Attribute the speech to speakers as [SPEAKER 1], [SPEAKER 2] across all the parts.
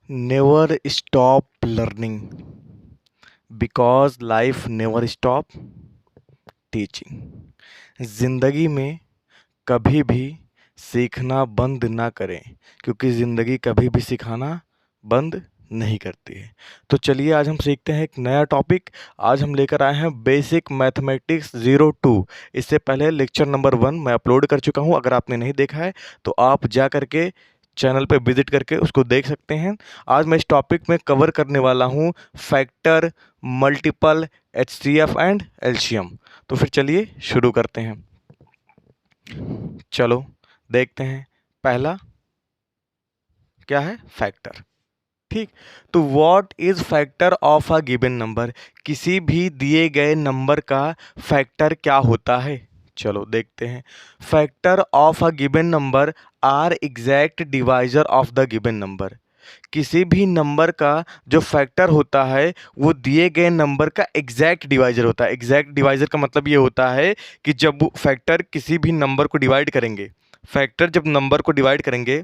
[SPEAKER 1] Never stop learning because life never stop teaching. ज़िंदगी में कभी भी सीखना बंद ना करें क्योंकि ज़िंदगी कभी भी सिखाना बंद नहीं करती है। तो चलिए आज हम सीखते हैं एक नया टॉपिक। आज हम लेकर आए हैं बेसिक मैथमेटिक्स 02। इससे पहले लेक्चर नंबर 1 मैं अपलोड कर चुका हूं। अगर आपने नहीं देखा है तो आप जा करके चैनल पे विजिट करके उसको देख सकते हैं। आज मैं इस टॉपिक में कवर करने वाला हूं factor, multiple, HCF and LCM. तो फिर चलिए शुरू करते हैं। चलो देखते हैं। पहला क्या है? फैक्टर। ठीक। तो what is factor of a given number? किसी भी दिए गए नंबर का फैक्टर क्या होता है? चलो देखते हैं। Factor of a given number are exact divisor of the given number. किसी भी नंबर का जो फैक्टर होता है वो दिए गए नंबर का एग्जैक्ट डिवाइजर होता है। एग्जैक्ट डिवाइजर का मतलब ये होता है कि जब वो फैक्टर किसी भी नंबर को डिवाइड करेंगे, फैक्टर जब नंबर को डिवाइड करेंगे,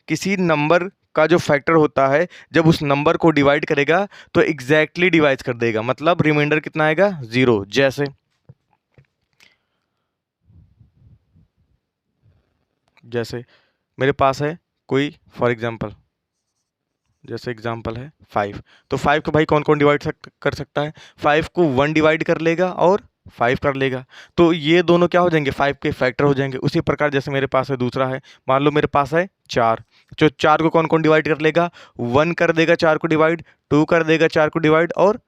[SPEAKER 1] किसी नंबर का जो फैक्टर होता है जब उस नंबर को डिवाइड करेगा तो एग्जैक्टली डिवाइड कर देगा। मतलब रिमाइंडर कितना आएगा? 0। जैसे मेरे पास है कोई फॉर एग्जांपल, जैसे एग्जांपल है 5। तो 5 को भाई कौन कौन डिवाइड कर सकता है? 5 को 1 डिवाइड कर लेगा और 5 कर लेगा। तो ये दोनों क्या हो जाएंगे? 5 के फैक्टर हो जाएंगे। उसी प्रकार जैसे मेरे पास है दूसरा है, मान लो मेरे पास है 4। जो 4 को कौन कौन डिवाइड कर लेगा? 1 कर देगा 4 को डिवाइड, 2 कर देगा 4 को डिवाइड और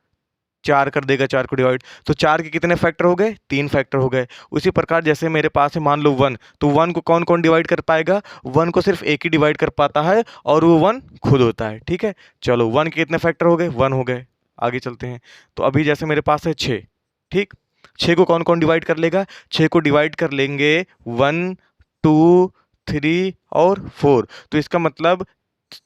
[SPEAKER 1] 4 कर देगा 4 को डिवाइड। तो 4 के कितने फैक्टर हो गए? 3 फैक्टर हो गए। उसी प्रकार जैसे मेरे पास है मान लो 1, तो 1 को कौन कौन डिवाइड कर पाएगा? 1 को सिर्फ एक ही डिवाइड कर पाता है और वो 1 खुद होता है। ठीक है, चलो 1 के कितने फैक्टर हो गए? 1 हो गए। आगे चलते हैं। तो अभी जैसे मेरे पास है 6। ठीक, 6 को कौन कौन डिवाइड कर लेगा? 6 को डिवाइड कर लेंगे 1, 2, 3 और 4। तो इसका मतलब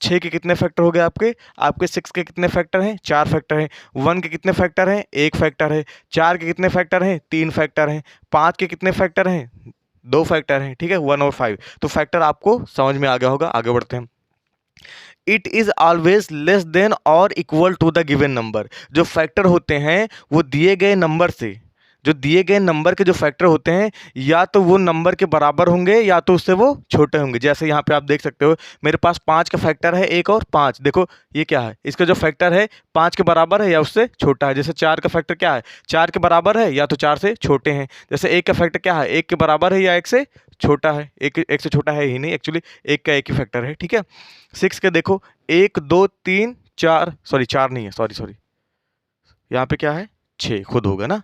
[SPEAKER 1] 6 के कितने फैक्टर हो गए आपके? आपके 6 के कितने फैक्टर हैं? 4 फैक्टर हैं। 1 के कितने फैक्टर हैं? 1 फैक्टर है। 4 के कितने फैक्टर हैं? 3 फैक्टर हैं। 5 के कितने फैक्टर हैं? 2 फैक्टर हैं। ठीक है, 1 और 5। तो फैक्टर आपको समझ में आ गया होगा। आगे बढ़ते हैं। It is always less than और equal to the given number. जो फैक्टर होते हैं वो दिए गए नंबर से, जो दिए गए नंबर के जो फैक्टर होते हैं या तो वो नंबर के बराबर होंगे या तो उससे वो छोटे होंगे। जैसे यहाँ पे आप देख सकते हो मेरे पास 5 का फैक्टर है 1 और 5। देखो ये क्या है? इसका जो फैक्टर है 5 के बराबर है या उससे छोटा है। जैसे 4 का फैक्टर क्या है? 4 के बराबर है या तो 4 से छोटे हैं। जैसे 1 का फैक्टर क्या है? 1 के बराबर है या 1 से छोटा है। एक से छोटा है ही नहीं, एक्चुअली 1 का 1 ही फैक्टर है। ठीक है, 6 के देखो 1, 2, 3, 4, सॉरी 4 नहीं है, सॉरी सॉरी, यहाँ पे क्या है? 6 खुद होगा ना,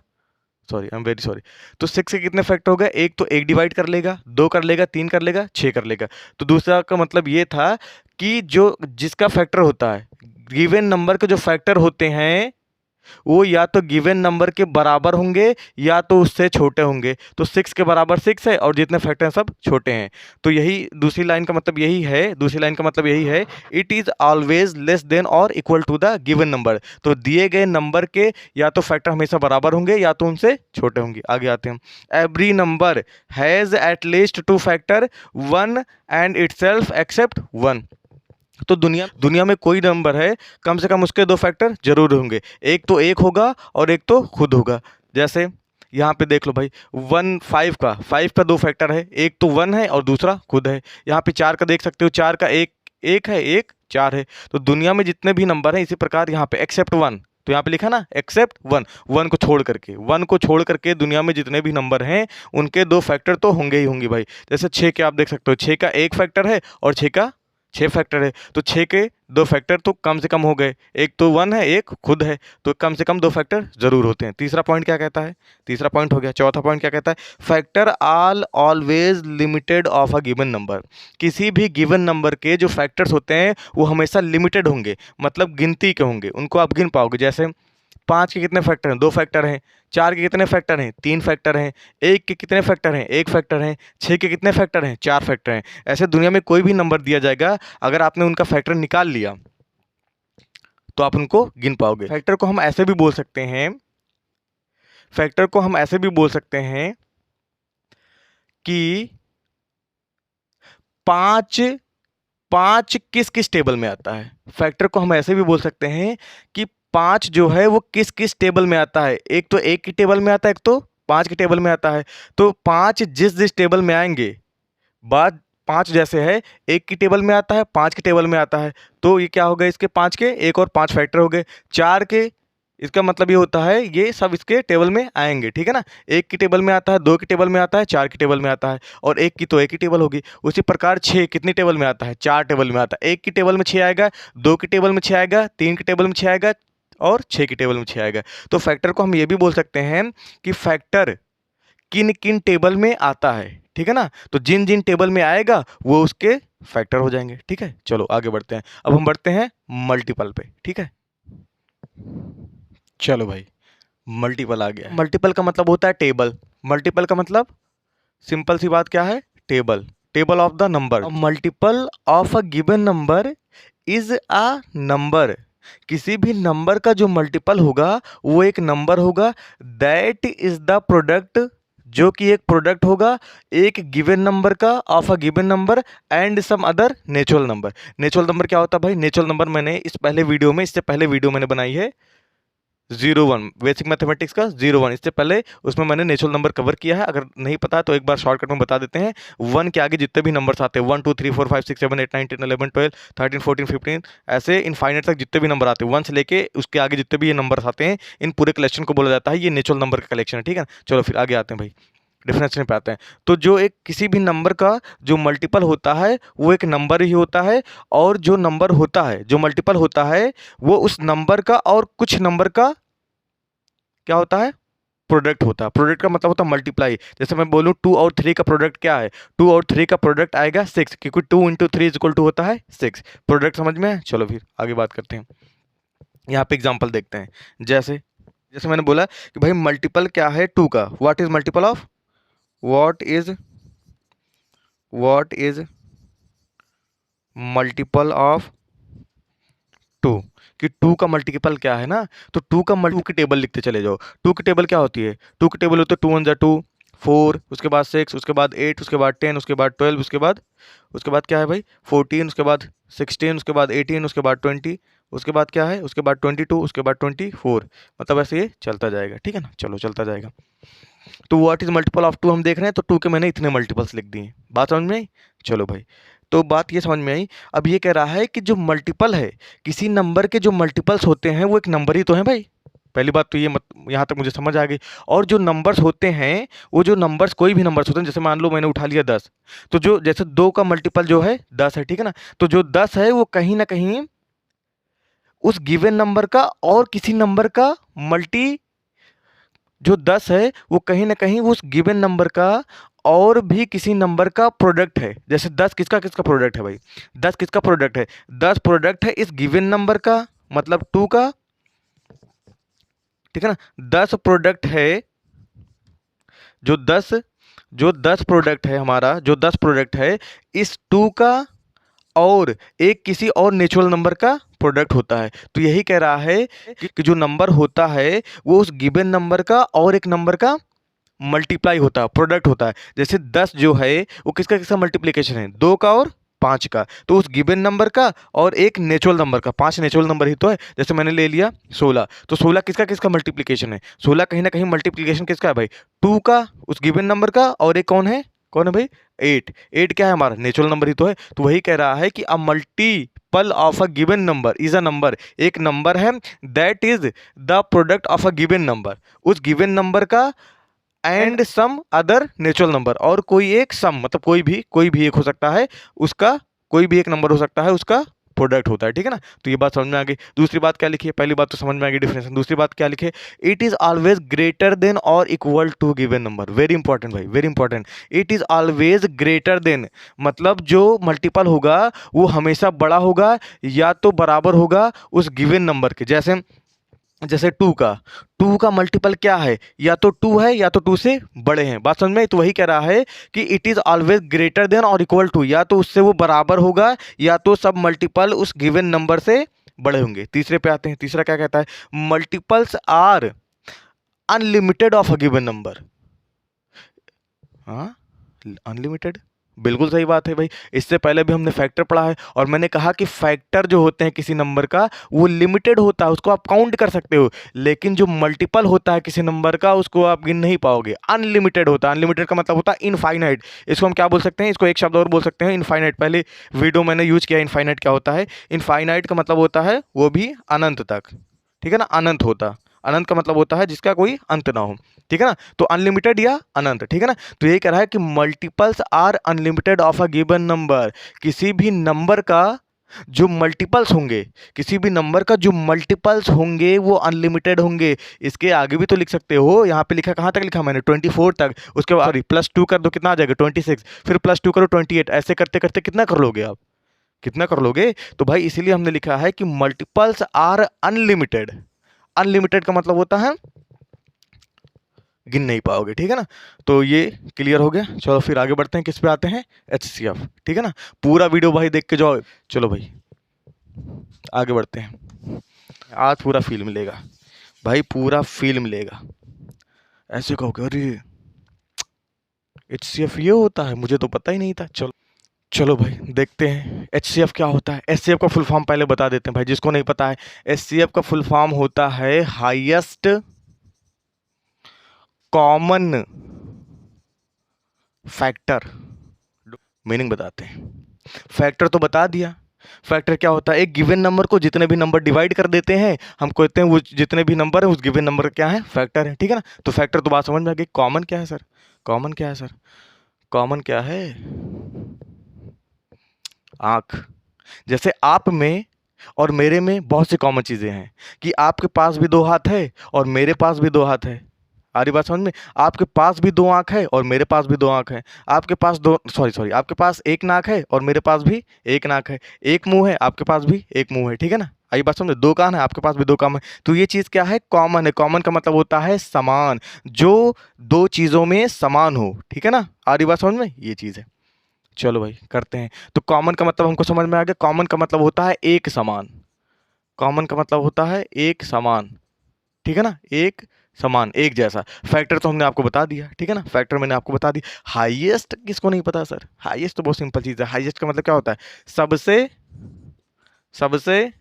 [SPEAKER 1] sorry I am very sorry. तो 6 के कितने फैक्टर हो गए? एक तो एक डिवाइड कर लेगा, 2 कर लेगा, 3 कर लेगा, 6 कर लेगा। तो दूसरा का मतलब ये था कि जो जिसका फैक्टर होता है, गिवन नंबर के जो फैक्टर होते हैं वो या तो गिवन नंबर के बराबर होंगे या तो उससे छोटे होंगे। तो 6 के बराबर 6 है और जितने फैक्टर हैं सब छोटे हैं। तो यही दूसरी लाइन का मतलब यही है, दूसरी लाइन का मतलब यही है, it is always less than और equal to the given number. तो दिए गए नंबर के या तो फैक्टर हमेशा बराबर होंगे या तो उनसे छोटे होंगे। आगे आते हैं। Every number has at least 2 factor, 1 and itself except 1। तो दुनिया दुनिया में कोई नंबर है कम से कम उसके 2 फैक्टर जरूर होंगे। एक तो एक होगा और एक तो खुद होगा। जैसे यहाँ पे देख लो भाई, 5 का 2 फैक्टर है, एक तो 1 है और दूसरा खुद है। यहाँ पे 4 का देख सकते हो, 4 का एक एक है, एक 4 है। तो दुनिया में जितने भी नंबर हैं इसी प्रकार यहाँ पे एक्सेप्ट 1, तो यहाँ पे लिखा ना एक्सेप्ट 1, 1 को छोड़ करके, 1 को छोड़ करके दुनिया में जितने भी नंबर हैं उनके 2 फैक्टर तो होंगे ही होंगे भाई। जैसे 6 के आप देख सकते हो, 6 का एक फैक्टर है और 6 का 6 फैक्टर है। तो 6 के 2 फैक्टर तो कम से कम हो गए, एक तो 1 है एक खुद है, तो कम से कम 2 फैक्टर जरूर होते हैं। तीसरा पॉइंट क्या कहता है? तीसरा पॉइंट हो गया। चौथा पॉइंट क्या कहता है? Factor all always limited of a given number. किसी भी गिवन नंबर के जो फैक्टर्स होते हैं वो हमेशा लिमिटेड होंगे, मतलब गिनती के होंगे, उनको आप गिन पाओगे। जैसे 5 के कितने फैक्टर हैं? 2 फैक्टर हैं। 4 के कितने फैक्टर हैं? 3 फैक्टर हैं। 1 के कितने फैक्टर हैं? 1 फैक्टर हैं। 6 के कितने फैक्टर हैं? 4 फैक्टर हैं। ऐसे दुनिया में कोई भी नंबर दिया जाएगा, अगर आपने उनका फैक्टर निकाल लिया तो आप उनको गिन पाओगे। फैक्टर को हम ऐसे भी बोल सकते हैं, फैक्टर को हम ऐसे भी बोल सकते हैं कि 5 5 किस किस टेबल में आता है। फैक्टर को हम ऐसे भी बोल सकते हैं कि 5 जो है वो किस किस टेबल में आता है। एक तो 1 की टेबल में आता है, एक तो 5 की टेबल में आता है। तो 5 जिस जिस टेबल में आएंगे, बात 5 जैसे है, 1 की टेबल में आता है, 5 की टेबल में आता है, तो ये क्या हो गए इसके 5 के, एक और 5 फैक्टर हो गए। 4 के, इसका मतलब ये होता है ये सब इसके टेबल में आएंगे, ठीक है ना। 1 की टेबल में आता है, 2 की टेबल में आता है, 4 की टेबल में आता है, और 1 की तो 1 की टेबल होगी। उसी प्रकार 6 कितनी टेबल में आता है, 4 टेबल में आता है। 1 की टेबल में 6 आएगा, 2 की टेबल में 6 आएगा, 3 की टेबल में 6 आएगा, और 6 की टेबल में 6 आएगा। तो फैक्टर को हम ये भी बोल सकते हैं कि फैक्टर किन किन टेबल में आता है, ठीक है ना। तो जिन जिन टेबल में आएगा वो उसके फैक्टर हो जाएंगे, ठीक है। चलो आगे बढ़ते हैं। अब हम बढ़ते हैं मल्टीपल पे, ठीक है। चलो भाई, मल्टीपल आ गया है। मल्टीपल का मतलब होता है टेबल। मल्टीपल का मतलब सिंपल सी बात क्या है, table, table of the number. Multiple of a given number is a number. किसी भी नंबर का जो मल्टीपल होगा वो एक नंबर होगा। दैट इज द प्रोडक्ट, जो कि एक प्रोडक्ट होगा एक गिवन नंबर का, of a given number and some other natural number. Natural number क्या होता है भाई, नेचुरल नंबर मैंने इससे पहले वीडियो मैंने बनाई है 01 बेसिक मैथमेटिक्स का 01, इससे पहले उसमें मैंने नेचुरल नंबर कवर किया है। अगर नहीं पता तो एक बार शॉर्टकट में बता देते हैं। 1 के आगे जितने भी नंबर्स आते हैं, 1 2 3 4 5 6 7 8 9 10 11 12 13 14 15 ऐसे इनफाइनाइट तक जितने भी नंबर आते हैं, 1 से लेके उसके आगे जितने भी ये नंबर्स आते हैं, इन पूरे कलेक्शन को बोला जाता है ये नेचुरल नंबर का कलेक्शन है, ठीक है। चलो फिर आगे आते हैं भाई, डिफरेंशिएशन पे आते हैं। तो जो एक किसी भी नंबर का जो मल्टीपल होता है वो एक नंबर ही होता है, और जो नंबर होता है जो मल्टीपल होता है वो उस नंबर का और कुछ नंबर का क्या होता है, प्रोडक्ट होता है। प्रोडक्ट का मतलब होता है मल्टीप्लाई। जैसे मैं बोलूँ 2 और 3 का प्रोडक्ट क्या है, 2 और 3 का प्रोडक्ट आएगा 6, क्योंकि 2 इंटू 3 इज इक्वल टू होता है 6। प्रोडक्ट समझ में है। चलो फिर आगे बात करते हैं। यहाँ पे एग्जांपल देखते हैं। जैसे जैसे मैंने बोला कि भाई मल्टीपल क्या है 2 का, what is multiple of, what is multiple of 2, कि 2 का मल्टीपल क्या है ना। तो 2 का मल्टी की टेबल लिखते चले जाओ। 2 की टेबल क्या होती है, 2 की टेबल होती है 2 1 जा 2 4, उसके बाद 6, उसके बाद 8, उसके बाद 10, उसके बाद 12, उसके बाद क्या है भाई 14, उसके बाद 16, उसके बाद 18, उसके बाद 20, उसके बाद क्या है, उसके बाद 22, उसके बाद 24, मतलब ऐसे ये चलता जाएगा, ठीक है ना। चलो चलता जाएगा। तो व्हाट इज मल्टीपल ऑफ 2 हम देख रहे हैं, तो 2 के मैंने इतने मल्टीपल्स लिख दिए। बात समझ में आई। चलो भाई, तो बात ये समझ में आई। अब ये कह रहा है कि जो मल्टीपल है, किसी नंबर के जो मल्टीपल्स होते हैं वो एक नंबर ही तो है भाई। पहली बात तो ये यहाँ तक मुझे समझ आ गई। और जो नंबर्स होते हैं, वो जो नंबर्स कोई भी नंबर्स होते हैं, जैसे मान लो मैंने उठा लिया 10, तो जो जैसे 2 का मल्टीपल जो है 10 है, ठीक है ना। तो जो 10 है वो कहीं ना कहीं उस गिवन नंबर का और किसी नंबर का जो 10 है वो कहीं ना कहीं उस गिवन नंबर का और भी किसी नंबर का प्रोडक्ट है। जैसे 10 किसका किसका प्रोडक्ट है भाई, 10 किसका प्रोडक्ट है, 10 प्रोडक्ट है इस गिवन नंबर का, मतलब 2 का, ठीक है ना। 10 प्रोडक्ट है, जो 10 प्रोडक्ट है हमारा, जो 10 प्रोडक्ट है इस 2 का और एक किसी और नेचुरल नंबर का प्रोडक्ट होता है। तो यही कह रहा है कि जो नंबर होता है वो उस गिवन नंबर का और एक नंबर का मल्टीप्लाई होता है, प्रोडक्ट होता है। जैसे 10 जो है वो किसका किसका मल्टीप्लिकेशन है, 2 का और 5 का, तो उस गिवन नंबर का और एक नेचुरल नंबर का, 5 नेचुरल नंबर ही तो है। जैसे मैंने ले लिया 16, तो 16 किसका किसका मल्टीप्लिकेशन है, 16 कहीं ना कहीं मल्टीप्लिकेशन किसका है भाई, 2 का उस गिवन नंबर का, और एक कौन है भाई 8। 8 क्या है हमारा, नेचुरल नंबर ही तो है। तो वही कह रहा है कि a multiple of a given number is a number, एक नंबर है that is the product of a given number, उस गिवन नंबर का and some other natural number, और कोई एक सम, मतलब कोई भी एक हो सकता है उसका, कोई भी एक नंबर हो सकता है उसका प्रोडक्ट होता है, ठीक है ना। तो ये बात समझ में आ गई। दूसरी बात क्या लिखी है, पहली बात तो समझ में आ गई डिफरेंस। दूसरी बात क्या लिखे, it is always greater than और equal to given number. Very important भाई, very important. It is always greater than, मतलब जो मल्टीपल होगा वो हमेशा बड़ा होगा या तो बराबर होगा उस गिवन नंबर के। जैसे 2 का मल्टीपल क्या है, या तो 2 है या तो 2 से बड़े हैं। बात समझ में आई। तो वही कह रहा है कि it is always greater than और इक्वल टू, या तो उससे वो बराबर होगा या तो सब मल्टीपल उस गिवन नंबर से बड़े होंगे। तीसरे पे आते हैं। तीसरा क्या कहता है, multiples are unlimited of a given number. हाँ, अनलिमिटेड बिल्कुल सही बात है भाई। इससे पहले भी हमने फैक्टर पढ़ा है और मैंने कहा कि फैक्टर जो होते हैं किसी नंबर का वो लिमिटेड होता है, उसको आप काउंट कर सकते हो, लेकिन जो मल्टीपल होता है किसी नंबर का उसको आप गिन नहीं पाओगे। अनलिमिटेड होता है, अनलिमिटेड का मतलब होता है इनफाइनाइट। इसको हम क्या बोल सकते हैं, इसको एक शब्द और बोल सकते हैं, इनफाइनाइट। पहले वीडियो मैंने यूज किया इनफाइनाइट क्या होता है। इनफाइनाइट का मतलब होता है वो भी अनंत तक, ठीक है ना, अनंत होता। अनंत का मतलब होता है जिसका कोई अंत ना हो, ठीक है ना। तो अनलिमिटेड या अनंत, ठीक है ना। तो ये कह रहा है कि multiples are unlimited of a given number. किसी भी नंबर का जो मल्टीपल्स होंगे, किसी भी नंबर का जो मल्टीपल्स होंगे वो अनलिमिटेड होंगे। इसके आगे भी तो लिख सकते हो, यहाँ पे लिखा, कहाँ तक लिखा मैंने, 24 तक। उसके बाद सॉरी +2 कर दो, कितना आ जाएगा 26, फिर +2 करो 28, ऐसे करते करते कितना कर लोगे आप, कितना कर लोगे। तो भाई इसीलिए हमने लिखा है कि मल्टीपल्स आर अनलिमिटेड। अनलिमिटेड का मतलब होता है गिन नहीं पाओगे, ठीक है ना। तो ये क्लियर हो गया। चलो फिर आगे बढ़ते हैं, किस पे आते हैं, HCF, ठीक है ना। पूरा वीडियो भाई देख के जाओ। चलो भाई आगे बढ़ते हैं। आज पूरा फील मिलेगा भाई, पूरा फील मिलेगा। ऐसे कहोगे अरे HCF ये होता है, मुझे तो पता ही नहीं था। चलो चलो भाई देखते हैं HCF क्या होता है। HCF का फुल फॉर्म पहले बता देते हैं भाई, जिसको नहीं पता है। HCF का फुल फॉर्म होता है हाईएस्ट कॉमन फैक्टर। मीनिंग बताते हैं। फैक्टर तो बता दिया। फैक्टर क्या होता है, एक गिवन नंबर को जितने भी नंबर डिवाइड कर देते हैं, हम कहते हैं वो जितने भी नंबर है उस गिवन नंबर का क्या है, फैक्टर है, ठीक है ना। तो फैक्टर तो बात समझ में आ गई। कॉमन क्या है सर, कॉमन क्या है सर, कॉमन क्या है, आंख। जैसे आप में और मेरे में बहुत सी कॉमन चीज़ें हैं कि आपके पास भी 2 हाथ है और मेरे पास भी 2 हाथ है। आ रही बात समझ में, आपके पास भी 2 आंख है और मेरे पास भी 2 आंख है। आपके पास दो सॉरी सॉरी आपके पास एक नाक है और मेरे पास भी एक नाक है। एक मुंह है, आपके पास भी एक मुंह है, ठीक है ना। आई बात समझ में, 2 कान है, आपके पास भी 2 कान है। तो ये चीज़ क्या है, कॉमन है। कॉमन का मतलब होता है समान, जो 2 चीज़ों में समान हो, ठीक है ना। आ रही बात समझ में, ये चीज़ है। चलो भाई करते हैं। तो कॉमन का मतलब हमको समझ में आ गया। कॉमन का मतलब होता है एक समान। कॉमन का मतलब होता है एक समान, ठीक है ना, एक समान, एक जैसा। फैक्टर तो हमने आपको बता दिया, ठीक है ना, फैक्टर मैंने आपको बता दी। हाईएस्ट किसको नहीं पता सर, हाईएस्ट तो बहुत सिंपल चीज़ है। हाईएस्ट का मतलब क्या होता है, सबसे सबसे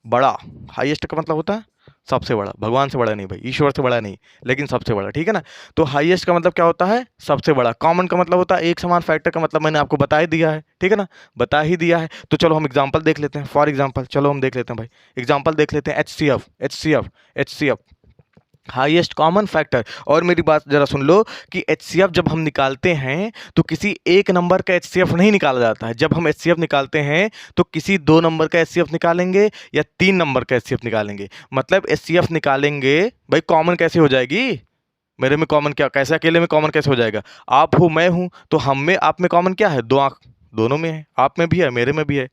[SPEAKER 1] बड़ा। हाईएस्ट का मतलब होता है सबसे बड़ा, भगवान से बड़ा नहीं भाई, ईश्वर से बड़ा नहीं, लेकिन सबसे बड़ा, ठीक है ना। तो हाईएस्ट का मतलब क्या होता है, सबसे बड़ा। कॉमन का मतलब होता है एक समान। फैक्टर का मतलब मैंने आपको बता ही दिया है, ठीक है ना, बता ही दिया है। तो चलो हम एग्जांपल देख लेते हैं। फॉर एग्जांपल चलो हम देख लेते हैं भाई, एग्जांपल देख लेते हैं। HCF highest common factor. और मेरी बात जरा सुन लो कि HCF जब हम निकालते हैं तो किसी एक नंबर का HCF नहीं निकाला जाता है। जब हम HCF निकालते हैं तो किसी 2 नंबर का HCF निकालेंगे या 3 नंबर का HCF निकालेंगे। मतलब HCF निकालेंगे भाई, कॉमन कैसे हो जाएगी, मेरे में कॉमन क्या, कैसे अकेले में कॉमन कैसे हो जाएगा। आप हो, मैं हूं, तो हम में आप में कॉमन क्या है, 2 आंख, दोनों में है। आप में भी है, मेरे में भी है,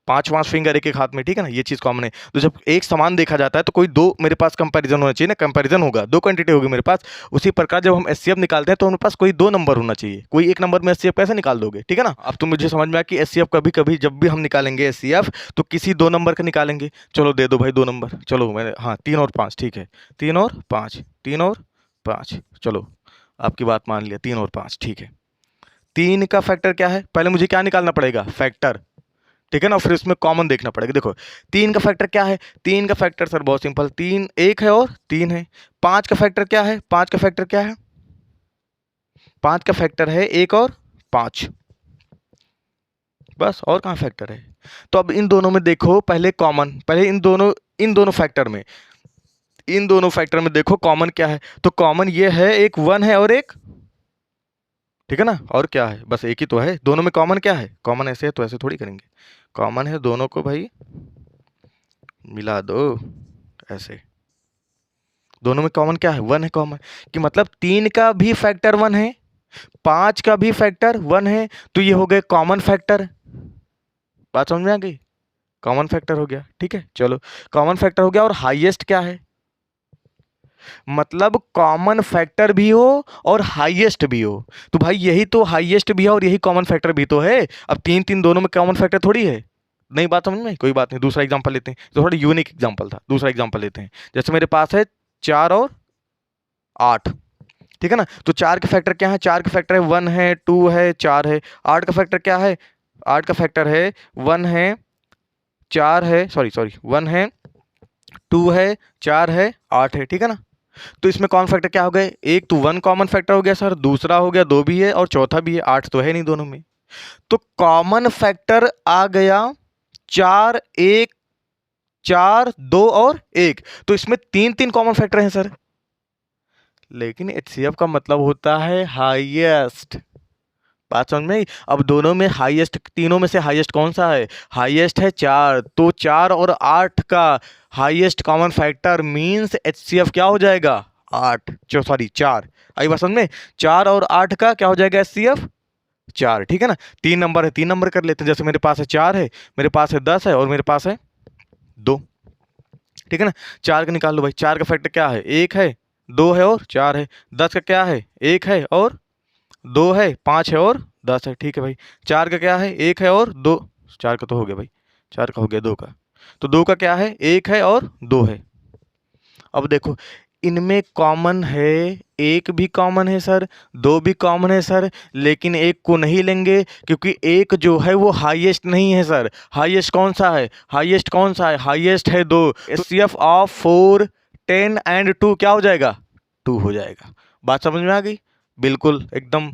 [SPEAKER 1] 5 फिंगर एक एक हाथ में, ठीक है ना, ये चीज़ कॉमन है। तो जब एक समान देखा जाता है तो कोई 2 मेरे पास कंपैरिजन होना चाहिए ना, कंपैरिजन होगा, 2 क्वांटिटी होगी मेरे पास। उसी प्रकार जब हम HCF निकालते हैं तो हमारे पास कोई 2 नंबर होना चाहिए। कोई एक नंबर में HCF कैसे निकाल दोगे, ठीक है ना। अब तो मुझे समझ में आया कि HCF कभी कभी जब भी हम निकालेंगे HCF तो किसी 2 नंबर का निकालेंगे। चलो दे दो भाई 2 नंबर, चलो मैंने, हाँ 3 और 5, ठीक है, 3 और 5, 3 और 5, चलो आपकी बात मान लिया, 3 और 5, ठीक है। 3 का फैक्टर क्या है, पहले मुझे क्या निकालना पड़ेगा, फैक्टर, ठीक है ना, फिर उसमें कॉमन देखना पड़ेगा। देखो 3 का फैक्टर क्या है, 3 का फैक्टर सर बहुत सिंपल, 3 एक है और 3 है। 5 का फैक्टर क्या है, 5 का फैक्टर क्या है, 5 का फैक्टर है 1 और 5, बस, और कहाँ फैक्टर है। तो अब इन दोनों में देखो, पहले कॉमन, पहले इन दोनों फैक्टर में, इन दोनों फैक्टर में देखो कॉमन क्या है। तो कॉमन ये है, एक 1 है और एक, ठीक है ना, और क्या है, बस एक ही तो है। दोनों में कॉमन क्या है, कॉमन ऐसे है तो ऐसे थोड़ी करेंगे, कॉमन है दोनों को भाई मिला दो, ऐसे। दोनों में कॉमन क्या है, 1 है कॉमन, कि मतलब 3 का भी फैक्टर 1 है, 5 का भी फैक्टर 1 है, तो ये हो गए कॉमन फैक्टर। बात समझ में आ गई, कॉमन फैक्टर हो गया, ठीक है। चलो कॉमन फैक्टर हो गया। और हाईएस्ट क्या है, मतलब कॉमन फैक्टर भी हो और हाईएस्ट भी हो। तो भाई यही तो हाईएस्ट भी है और यही कॉमन फैक्टर भी तो है। अब 3 3 दोनों में कॉमन फैक्टर थोड़ी है। नहीं बात समझ में, कोई बात नहीं, दूसरा एग्जांपल लेते हैं। तो थोड़ा यूनिक एग्जांपल था, दूसरा एग्जांपल लेते हैं। जैसे मेरे पास है 4 और 8, ठीक है ना। तो 4 के फैक्टर क्या है, 4 के फैक्टर है 1 है 2 है 4 है। 8 का फैक्टर क्या है, 8 का फैक्टर है 1 है 4 है, सॉरी सॉरी 1 है 2 है 4 है 8 है, ठीक है ना। तो इसमें कॉमन फैक्टर क्या हो गए, एक तो 1 कॉमन फैक्टर हो गया सर, दूसरा हो गया 2 भी है और चौथा भी है, 8 तो है नहीं दोनों में। तो कॉमन फैक्टर आ गया 4 1 4 2 और 1। तो इसमें 3 कॉमन फैक्टर हैं सर, लेकिन एचसीएफ का मतलब होता है हाईएस्ट। बात समझ में आई? अब दोनों में हाईएस्ट, तीनों में से हाईएस्ट कौन सा है, हाईएस्ट है 4। तो 4 और 8 का highest common factor means HCF क्या हो जाएगा, 8 जो सॉरी 4। आई बात समझ में, 4 और 8 का क्या हो जाएगा एचसीएफ 4, ठीक है ना। 3 नंबर है, 3 नंबर कर लेते हैं। जैसे मेरे पास है 4 है, मेरे पास है 10 है और मेरे पास है 2, ठीक है ना। 4 का निकाल लो भाई, 4 का फैक्टर क्या है, 1 है 2 है और 4 है। 10 का क्या है, 1 है और 2 है, 5 है और 10 है, ठीक है भाई। 4 का क्या है, 1 है और 2, 4 का तो हो गया भाई, 4 का हो गया, 2 का तो 2 का क्या है, 1 है और 2 है। अब देखो इनमें कॉमन है, एक भी कॉमन है सर, 2 भी कॉमन है सर, लेकिन एक को नहीं लेंगे क्योंकि एक जो है वो हाईएस्ट नहीं है सर। हाईएस्ट कौन सा है, हाईएस्ट कौन सा है, हाईएस्ट है 2। एचसीएफ ऑफ 4 10 एंड 2 क्या हो जाएगा, 2 हो जाएगा। बात समझ में आ गई, बिल्कुल एकदम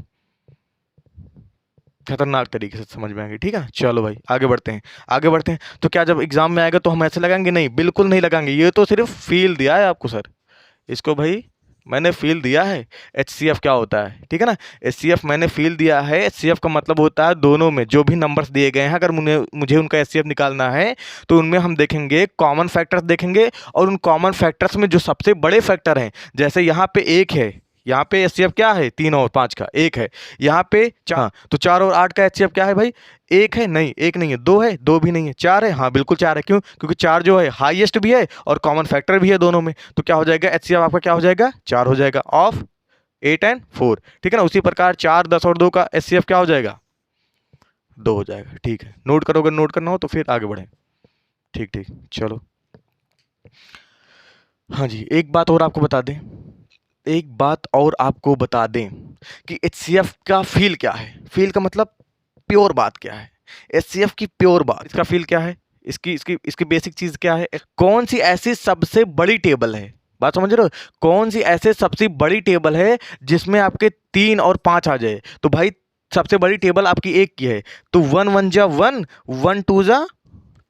[SPEAKER 1] खतरनाक तरीके से समझ में आ गई, ठीक है। चलो भाई आगे बढ़ते हैं, आगे बढ़ते हैं। तो क्या जब एग्जाम में आएगा तो हम ऐसे लगाएंगे, नहीं बिल्कुल नहीं लगाएंगे, ये तो सिर्फ फील दिया है आपको सर, इसको भाई मैंने फील दिया है एचसीएफ क्या होता है, ठीक है ना। एचसीएफ मैंने फील दिया है, एचसीएफ का मतलब होता है दोनों में जो भी नंबर्स दिए गए हैं, अगर मुझे उनका एचसीएफ निकालना है तो उनमें हम देखेंगे कॉमन फैक्टर्स देखेंगे, और उन कॉमन फैक्टर्स में जो सबसे बड़े फैक्टर हैं, जैसे यहाँ पे 1 है, यहाँ पे एचसीएफ क्या है 3 और 5 का 1 है, यहाँ पे 4, तो 4 और 8 का एचसीएफ क्या है भाई, 1 है, नहीं 1 नहीं है, 2 है, 2 भी नहीं है, 4 है, हाँ बिल्कुल 4 है। क्यों, क्योंकि 4 जो है हाईएस्ट भी है और कॉमन फैक्टर भी है दोनों में, तो क्या हो जाएगा एचसीएफ आपका क्या हो जाएगा 4 हो जाएगा ऑफ 8 एंड 4, ठीक है ना। उसी प्रकार 4 10 और 2 का एचसीएफ क्या हो जाएगा 2 हो जाएगा, ठीक है। नोट करोगे, नोट करना हो तो फिर आगे बढ़ें, ठीक ठीक चलो। हाँ जी, एक बात और आपको बता दें, एक बात और आपको बता दें कि एचसीएफ का फील क्या है, फील का मतलब प्योर बात क्या है, एचसीएफ की प्योर बात, इसका फील क्या है, इसकी इसकी इसकी बेसिक चीज क्या है, कौन सी ऐसी सबसे बड़ी टेबल है, बात समझ रहे हो, कौन सी ऐसे सबसे बड़ी टेबल है जिसमें आपके 3 और 5 आ जाए। तो भाई सबसे बड़ी टेबल आपकी एक की है, तो 1 1 जा 1 1 2 जा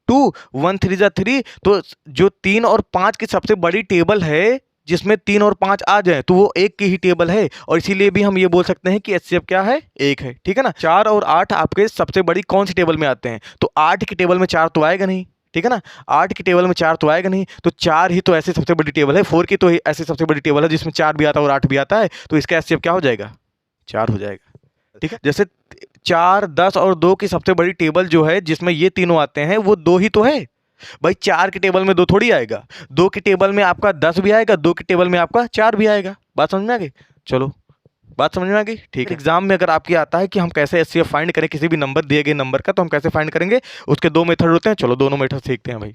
[SPEAKER 1] 2 1 3 जा 3, तो जो 3 और 5 की सबसे बड़ी टेबल है जिसमें 3 और 5 आ जाए तो वो एक की ही टेबल है, और इसीलिए भी हम ये बोल सकते हैं कि एचसीएफ क्या है, एक है, ठीक है ना। 4 और 8 आपके सबसे बड़ी कौन सी टेबल में आते हैं, तो 8 की टेबल में 4 तो आएगा नहीं, ठीक है ना। 8 की टेबल में 4 तो आएगा नहीं, तो 4 ही तो ऐसी सबसे बड़ी टेबल है, 4 की तो ऐसी सबसे बड़ी टेबल है जिसमें 4 भी आता है और 8 भी आता है, तो इसका एचसीएफ क्या हो जाएगा 4 हो जाएगा, ठीक है। जैसे 4 10 और 2 की सबसे बड़ी टेबल जो है जिसमें ये तीनों आते हैं वो 2 ही तो है भाई। 4 की टेबल में 2 थोड़ी आएगा, 2 की टेबल में आपका 10 भी आएगा, 2 की टेबल में आपका 4 भी आएगा। बात समझ में आ गई, चलो बात समझ में आ गई, ठीक है। एग्जाम में अगर आपके आता है कि हम कैसे एचसीएफ फाइंड करें किसी भी नंबर दिए गए नंबर का, तो हम कैसे फाइंड करेंगे, उसके 2 मेथड होते हैं, चलो दोनों मेथड सीखते हैं भाई,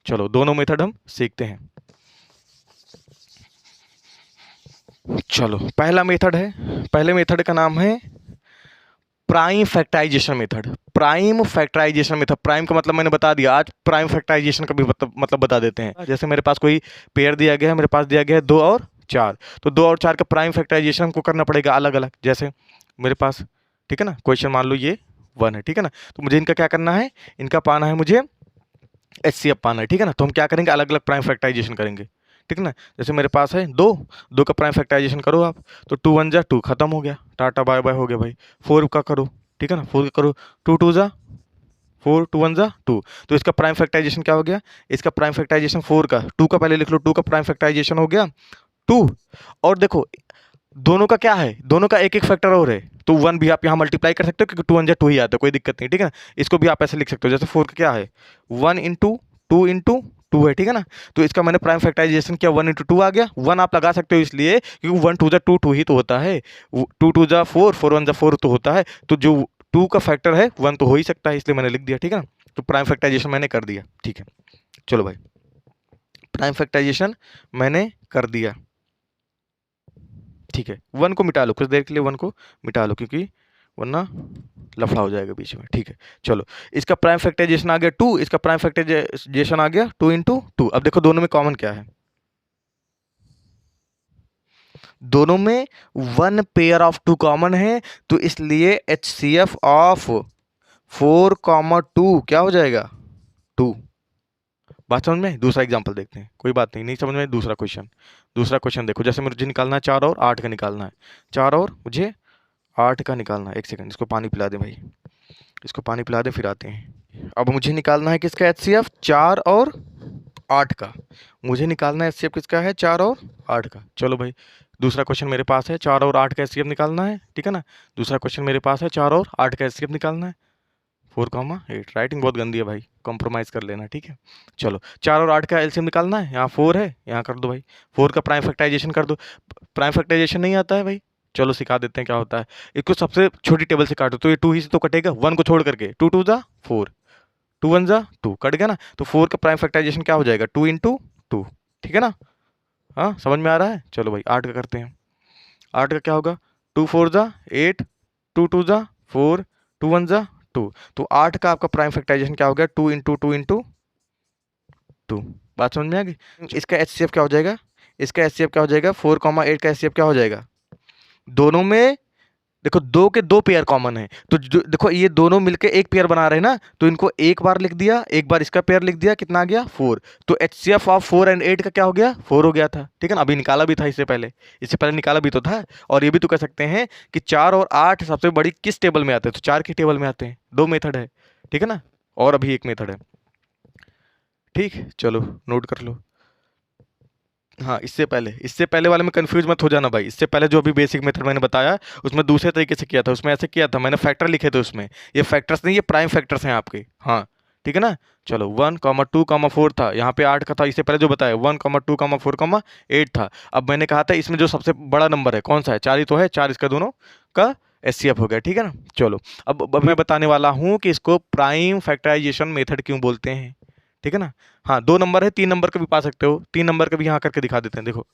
[SPEAKER 1] चलो दोनों मेथड हम सीखते हैं। चलो पहला मेथड है, पहले मेथड का नाम है prime factorisation method. Prime factorisation method, prime का मतलब मैंने बता दिया, आज प्राइम फैक्टराइजेशन का भी मतलब बता देते हैं। जैसे मेरे पास कोई पेयर दिया गया है, मेरे पास दिया गया है 2 और 4, तो 2 और 4 का प्राइम फैक्टराइजेशन को करना पड़ेगा अलग अलग। जैसे मेरे पास, ठीक है ना, क्वेश्चन मान लो ये 1 है, ठीक है ना, तो मुझे इनका क्या करना है, इनका पाना है मुझे एचसीएफ पाना है, ठीक है ना। तो हम क्या करेंगे, अलग अलग प्राइम फैक्टराइजेशन करेंगे, ठीक है ना। जैसे मेरे पास है 2, 2 का प्राइम फैक्टराइजेशन करो आप, तो 2 1 जा 2 खत्म हो गया, टाटा बाय बाय हो गया भाई। 4 का करो, ठीक है ना, 4 का करो, 2 2 जा 4 2 1 जा 2, तो इसका प्राइम फैक्टराइजेशन क्या हो गया, इसका प्राइम फैक्टराइजेशन 4 का, 2 का पहले लिख लो, 2 का प्राइम फैक्टराइजेशन हो गया 2। और देखो दोनों का क्या है, दोनों का एक एक फैक्टर और है, तो 1 भी आप यहाँ मल्टीप्लाई कर सकते हो क्योंकि 2 1 जा 2 ही आता है, कोई दिक्कत नहीं, ठीक है ना। इसको भी आप ऐसे लिख सकते हो, जैसे 4 का क्या है 1 इंटू 2 इंटू 2 है, ठीक है ना। तो इसका मैंने प्राइम फैक्टराइजेशन किया 1 इंटू 2 आ गया, 1 आप लगा सकते हो इसलिए क्योंकि 1 2 जा 2 2 ही तो होता है, 2 2 जा 4 4 1 जा 4 तो होता है, तो जो 2 का फैक्टर है 1 तो हो ही सकता है, इसलिए मैंने लिख दिया, ठीक है ना। तो प्राइम फैक्टराइजेशन मैंने कर दिया, ठीक है। चलो भाई प्राइम फैक्टराइजेशन मैंने कर दिया, ठीक है, 1 को मिटा लो, कुछ देर के लिए 1 को मिटा लो, क्योंकि वरना लफड़ा हो जाएगा बीच में। ठीक है, चलो इसका प्राइम फैक्टराइजेशन आ गया 2, इसका प्राइम फैक्टराइजेशन आ गया 2 इंटू 2। अब देखो दोनों में कॉमन क्या है, दोनों में 1 पेयर ऑफ 2 कॉमन है, तो इसलिए HCF ऑफ 4, 2 क्या हो जाएगा 2। बात समझ में? दूसरा एग्जांपल देखते हैं, कोई बात नहीं, नहीं समझ में दूसरा क्वेश्चन देखो। जैसे मुझे निकालना है 4 और 8 का निकालना है, 4 और मुझे 8 का निकालना है। एक सेकंड, इसको पानी पिला दे भाई, इसको पानी पिला दे, फिर आते हैं। अब मुझे निकालना है किसका HCF, 4 और 8 का। मुझे निकालना है HCF किसका है, 4 और 8 का। चलो भाई, दूसरा क्वेश्चन मेरे पास है, 4 और 8 का HCF निकालना है, ठीक है ना। दूसरा क्वेश्चन मेरे पास है, 4 और 8 का HCF निकालना है, 4, 8। राइटिंग बहुत गंदी है भाई, कॉम्प्रोमाइज़ कर लेना, ठीक है। चलो 4 और 8 का एलसीएम निकालना है, यहाँ 4 है, यहाँ कर दो भाई, 4 का प्राइम फैक्टराइजेशन कर दो। प्राइम फैक्टराइजेशन नहीं आता है भाई, चलो सिखा देते हैं क्या होता है। इसको सबसे छोटी टेबल से काटो, तो ये 2 ही से तो कटेगा, 1 को छोड़ करके। 2 2 जा 4, 2 1 जा 2, कट गया ना। तो 4 का प्राइम फैक्टराइजेशन क्या हो जाएगा, 2 इंटू 2, ठीक है ना। हाँ समझ में आ रहा है। चलो भाई 8 का करते हैं, 8 का क्या होगा, 2 4 जा 8, 2 2 जा 4, 2 1 जा 2। तो 8 का आपका प्राइम फैक्टराइजेशन क्या हो गया, 2 इंटू 2 इंटू 2। बात समझ में आ गई। इसका HCF क्या हो जाएगा, इसका HCF क्या हो जाएगा, 4, 8 का HCF क्या हो जाएगा। दोनों में देखो 2 के 2 पेयर कॉमन है, तो देखो ये दोनों मिलके एक पेयर बना रहे हैं ना, तो इनको एक बार लिख दिया, एक बार इसका पेयर लिख दिया, कितना आ गया 4। तो HCF ऑफ 4 एंड 8 का क्या हो गया, 4 हो गया था, ठीक है ना। अभी निकाला भी था, इससे पहले निकाला भी तो था। और ये भी तो कह सकते हैं कि 4 और 8 सबसे बड़ी किस टेबल में आते हैं, तो 4 की टेबल में आते हैं। 2 मेथड है, ठीक है ना, और अभी एक मेथड है, ठीक। चलो नोट कर लो। हाँ, इससे पहले वाले में कंफ्यूज मत हो जाना भाई। इससे पहले जो अभी बेसिक मेथड मैंने बताया, उसमें दूसरे तरीके से किया था, उसमें ऐसे किया था, मैंने फैक्टर लिखे थे उसमें। ये फैक्टर्स नहीं, ये प्राइम फैक्टर्स हैं आपके, हाँ ठीक है ना। चलो 1, 2, 4 था, यहाँ पे 8 का था। इससे पहले जो बताया 1, 2, 4, 8 था। अब मैंने कहा था इसमें जो सबसे बड़ा नंबर है कौन सा है, 4 ही तो है, 4 इसका दोनों का HCF हो गया, ठीक है ना। चलो अब मैं बताने वाला हूँ कि इसको प्राइम फैक्टराइजेशन मेथड क्यों बोलते हैं, ठीक है ना। हाँ 2 नंबर है, 3 नंबर का भी पा सकते हो, 3 नंबर का भी यहाँ करके दिखा देते हैं। देखो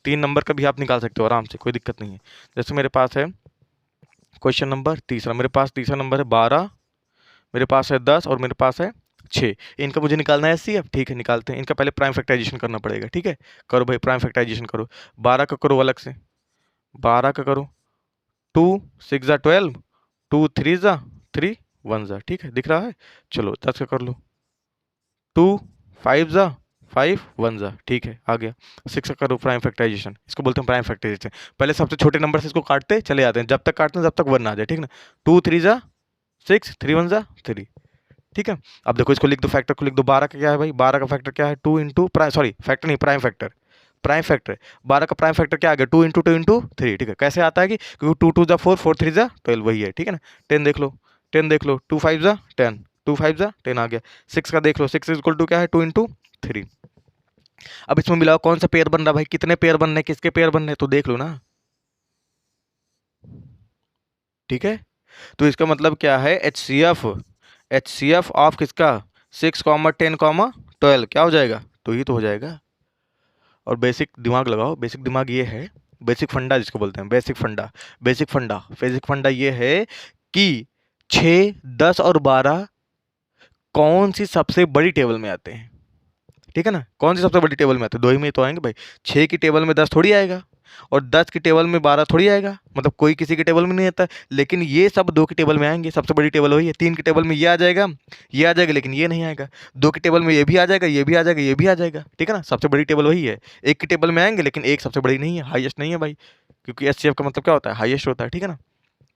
[SPEAKER 1] 3 नंबर का भी आप निकाल सकते हो आराम से, कोई दिक्कत नहीं है। जैसे मेरे पास है क्वेश्चन नंबर तीसरा, मेरे पास तीसरा नंबर है 12, मेरे पास है 10 और मेरे पास है 6। इनका मुझे निकालना है HCF, ठीक है निकालते हैं। इनका पहले प्राइम फैक्टराइजेशन करना पड़ेगा, ठीक है। करो भाई प्राइम फैक्टराइजेशन करो। 12 का करो अलग से, 12 का करो, 2 6 जा 12, 2 3 जा 3 1 जा, ठीक है दिख रहा है। चलो 10 का कर लो, 2 5 जा 5 1 जा, ठीक है आ गया। 6 का करो प्राइम फैक्टराइजेशन, इसको बोलते हैं प्राइम फैक्टराइजेशन। पहले सबसे छोटे नंबर से इसको काटते चले जाते हैं, जब तक काटते हैं जब तक 1 आ जाए, ठीक ना। 2 3 जा 6, 3 1 जा 3, ठीक है। अब देखो इसको लिख दो, फैक्टर को लिख दो। 12 का क्या है भाई, 12 का फैक्टर क्या है, 2 इंटू फैक्टर नहीं, प्राइम फैक्टर, प्राइम फैक्टर। 12 का प्राइम फैक्टर क्या आ गया, 2 इंटू 2 इंटू 3, ठीक है। कैसे आता है कि क्योंकि 2 2 जा 4, 4 3 जा 12, वही है, ठीक है ना। 10 देख लो, 10 देख लो, 2 5 जा 10, 2 5 जा 10 आ गया। 6 का देख लो, 6 इज इक्वल टू क्या है, 2 इंटू 3। अब इसमें मिलाओ कौन सा पेयर बन रहा है भाई, कितने पेयर बन रहे हैं, किसके पेयर बन रहे हैं, तो देख लो ना, ठीक है। तो इसका मतलब क्या है, HCF ऑफ किसका, 6, 10, 12 क्या हो जाएगा, तो ये तो हो जाएगा। और बेसिक दिमाग लगाओ, बेसिक दिमाग ये है, बेसिक फंडा जिसको बोलते हैं, बेसिक फंडा ये है कि 6, 10 और 12 कौन सी सबसे बड़ी टेबल में आते हैं, ठीक है ना। कौन सी सबसे बड़ी टेबल में आते हैं, 2 ही में तो आएंगे भाई। 6 की टेबल में 10 थोड़ी आएगा, और 10 की टेबल में 12 थोड़ी आएगा, मतलब कोई किसी की टेबल में नहीं आता। लेकिन ये सब 2 की टेबल में आएंगे, सबसे बड़ी टेबल वही है। 3 की टेबल में ये आ जाएगा, ये आ जाएगा, लेकिन ये नहीं आएगा। 2 की टेबल में ये भी आ जाएगा, ये भी आ जाएगा, ये भी आ जाएगा, ठीक है ना। सबसे बड़ी टेबल वही है। 1 की टेबल में आएंगे, लेकिन 1 सबसे बड़ी नहीं है, हाईएस्ट नहीं है भाई, क्योंकि HCF का मतलब क्या होता है, हाईएस्ट होता है, ठीक है ना।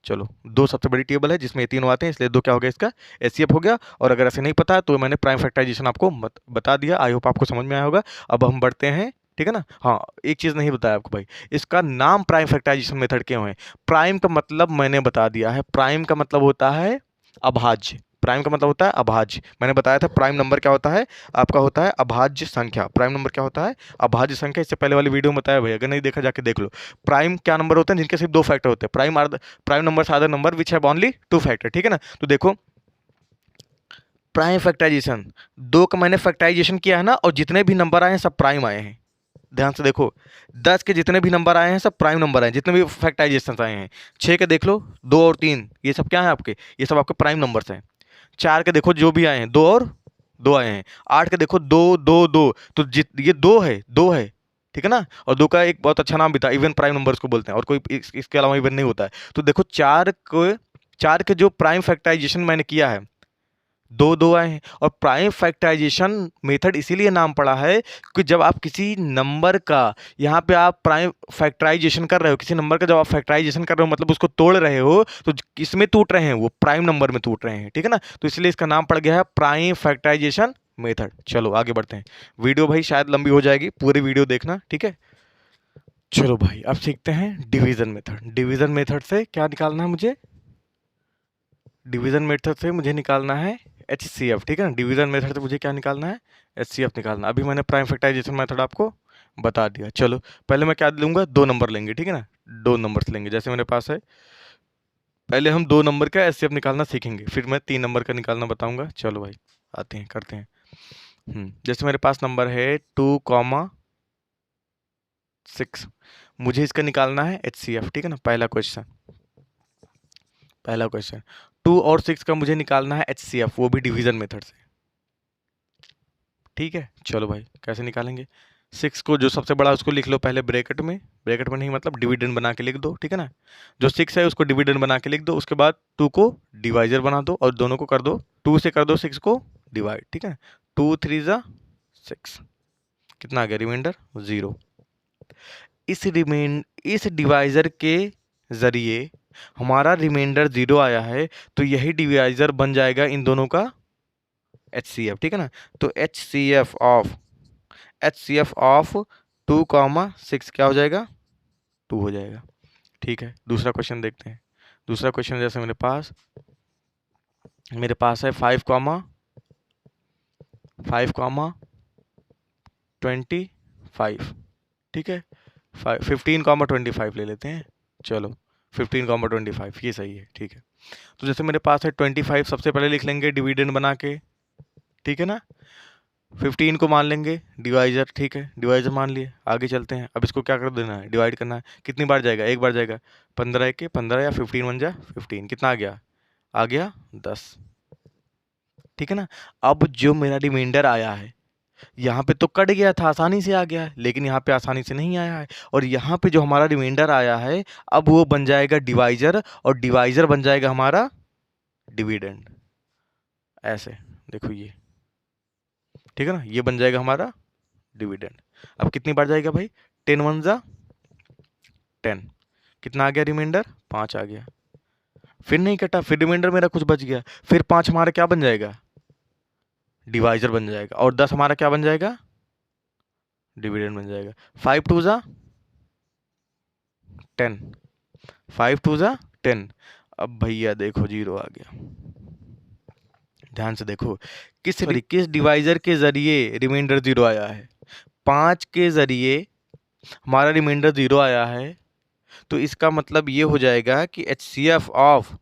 [SPEAKER 1] चलो 2 सबसे बड़ी टेबल है जिसमें ये तीनों आते हैं, इसलिए 2 क्या हो गया, इसका HCF हो गया। और अगर ऐसे नहीं पता तो मैंने प्राइम फैक्टराइजेशन आपको बता दिया, आई होप आपको समझ में आया होगा। अब हम बढ़ते हैं, ठीक है ना। हाँ एक चीज़ नहीं बताया आपको भाई, इसका नाम प्राइम फैक्टराइजेशन मेथड क्यों है। प्राइम का मतलब मैंने बता दिया है, प्राइम का मतलब होता है अभाज्य। प्राइम का मतलब होता है अभाज्य। मैंने बताया था प्राइम नंबर क्या होता है, आपका होता है अभाज्य संख्या। प्राइम नंबर क्या होता है, अभाज्य संख्या। इससे पहले वाली वीडियो में बताया भाई, अगर नहीं देखा जाके देख लो। प्राइम क्या नंबर होते हैं जिनके सिर्फ 2 फैक्टर होते हैं। Prime number are the number which have only 2 factor, ठीक है ना। तो देखो प्राइम फैक्टराइजेशन, 2 का मैंने फैक्टराइजेशन किया है ना, और जितने भी नंबर आए हैं सब प्राइम आए हैं, ध्यान से देखो, 10 के जितने भी नंबर आए हैं सब प्राइम नंबर हैं, जितने भी फैक्टराइजेशन आए हैं। 6 के देख लो, 2 और 3, ये सब क्या है आपके, ये सब आपके प्राइम नंबर्स हैं। 4 के देखो जो भी आए हैं, 2 और 2 आए हैं। 8 के देखो 2 2 2, तो ये 2 है, 2 है, ठीक है ना। और 2 का एक बहुत अच्छा नाम भी था, इवन प्राइम नंबर्स को बोलते हैं, और कोई इसके अलावा इवन नहीं होता है। तो देखो 4 के जो प्राइम फैक्टराइजेशन मैंने किया है, 2 2 आए हैं। और प्राइम फैक्टराइजेशन मेथड इसीलिए नाम पड़ा है कि जब आप किसी नंबर का, यहाँ पे आप प्राइम फैक्टराइजेशन कर रहे हो, किसी नंबर का जब आप फैक्टराइजेशन कर रहे हो मतलब उसको तोड़ रहे हो, तो किसमें टूट रहे हैं, वो प्राइम नंबर में टूट रहे हैं, ठीक है ना। तो इसलिए इसका नाम पड़ गया है प्राइम फैक्टराइजेशन मेथड। चलो आगे बढ़ते हैं। वीडियो भाई शायद लंबी हो जाएगी, पूरी वीडियो देखना, ठीक है। चलो भाई अब सीखते हैं डिवीजन मेथड। डिवीजन मेथड से क्या निकालना है मुझे, डिवीजन मेथड से मुझे निकालना है HCF, ठीक है ना। डिवीजन मेथड से मुझे क्या निकालना है, HCF निकालना। अभी मैंने प्राइम फैक्टराइजेशन मेथड आपको बता दिया। चलो पहले मैं क्या लूँगा, 2 नंबर लेंगे, ठीक है ना। 2 नंबर्स लेंगे, जैसे मेरे पास है। पहले हम 2 नंबर का HCF निकालना सीखेंगे, फिर मैं 3 नंबर का निकालना बताऊँगा। चलो भाई आते हैं, करते हैं। जैसे मेरे पास नंबर है 2,6, मुझे इसका निकालना है HCF, ठीक है ना। पहला क्वेश्चन 2 और 6 का मुझे निकालना है HCF, वो भी डिवीजन मेथड से, ठीक है। चलो भाई कैसे निकालेंगे, 6 को जो सबसे बड़ा उसको लिख लो पहले ब्रैकेट में, ब्रैकेट में नहीं मतलब डिविडेंड बना के लिख दो, ठीक है ना। जो 6 है उसको डिविडेंड बना के लिख दो, उसके बाद 2 को डिवाइजर बना दो और दोनों को कर दो, 2 से कर दो 6 को डिवाइड, ठीक है। 2 3 जा 6, कितना आ गया रिमाइंडर 0। इस डिवाइजर के ज़रिए हमारा रिमाइंडर 0 आया है, तो यही डिवाइजर बन जाएगा इन दोनों का HCF, ठीक है ना। तो HCF ऑफ 2,6 क्या हो जाएगा, 2 हो जाएगा, ठीक है। दूसरा क्वेश्चन देखते हैं। दूसरा क्वेश्चन जैसे मेरे पास है 5, 25, ठीक है। 15, 25 ले लेते हैं। चलो 15, 25 ये सही है, ठीक है। तो जैसे मेरे पास है 25, सबसे पहले लिख लेंगे डिविडेंड बना के, ठीक है ना। 15 को मान लेंगे डिवाइजर, ठीक है, डिवाइजर मान लिए। आगे चलते हैं, अब इसको क्या कर देना है, डिवाइड करना है। कितनी बार जाएगा, एक बार जाएगा। 15 के 15 या 15 बन जा 15, कितना आ गया 10, ठीक है ना। अब जो मेरा रिमाइंडर आया है, यहाँ पे तो कट गया था, आसानी से आ गया है, लेकिन यहाँ पे आसानी से नहीं आया है। और यहाँ पे जो हमारा रिमाइंडर आया है, अब वो बन जाएगा डिवाइजर, और डिवाइजर बन जाएगा हमारा डिविडेंड। ऐसे देखो ये, ठीक है ना, ये बन जाएगा हमारा डिविडेंड। अब कितनी बार जाएगा भाई, 10 1 जा 10, कितना आ गया रिमाइंडर 5 आ गया। फिर नहीं कटा, फिर रिमाइंडर मेरा कुछ बच गया, फिर 5 हमारा क्या बन जाएगा, डिवाइजर बन जाएगा, और 10 हमारा क्या बन जाएगा, डिविडेंड बन जाएगा। 5 2 जा 10, 5 2 जा 10। अब भैया देखो 0 आ गया। ध्यान से देखो, किस डिवाइजर के जरिए रिमाइंडर 0 आया है, 5 के जरिए हमारा रिमाइंडर 0 आया है। तो इसका मतलब ये हो जाएगा कि HCF ऑफ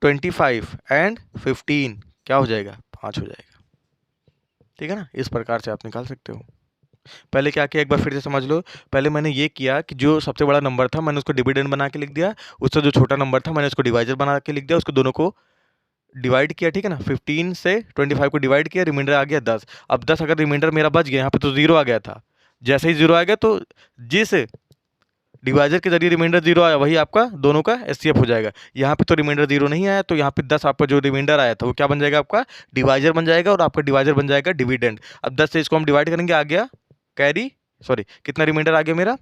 [SPEAKER 1] 25 एंड 15 क्या हो जाएगा, 5 हो जाएगा, ठीक है ना। इस प्रकार से आप निकाल सकते हो। पहले क्या किया, एक बार फिर से समझ लो। पहले मैंने ये किया कि जो सबसे बड़ा नंबर था मैंने उसको डिविडेंड बना के लिख दिया, उससे जो छोटा नंबर था मैंने उसको डिवाइजर बना के लिख दिया, उसको दोनों को डिवाइड किया, ठीक है ना। 15 से 25 को डिवाइड किया, रिमाइंडर आ गया 10। अब 10 अगर रिमाइंडर मेरा बच गया, यहाँ पे तो 0 आ गया था, जैसे ही 0 आ गया तो जिस डिवाइजर के जरिए रिमाइंडर 0 आया वही आपका दोनों का HCF हो जाएगा। यहाँ पे तो रिमाइंडर 0 नहीं आया, तो यहाँ पे 10 आपका जो रिमाइंडर आया था वो क्या बन जाएगा, आपका डिवाइजर बन जाएगा, और आपका डिवाइजर बन जाएगा डिविडेंड। अब 10 से इसको हम डिवाइड करेंगे, आ गया कैरी, सॉरी कितना रिमाइंडर आ गया मेरा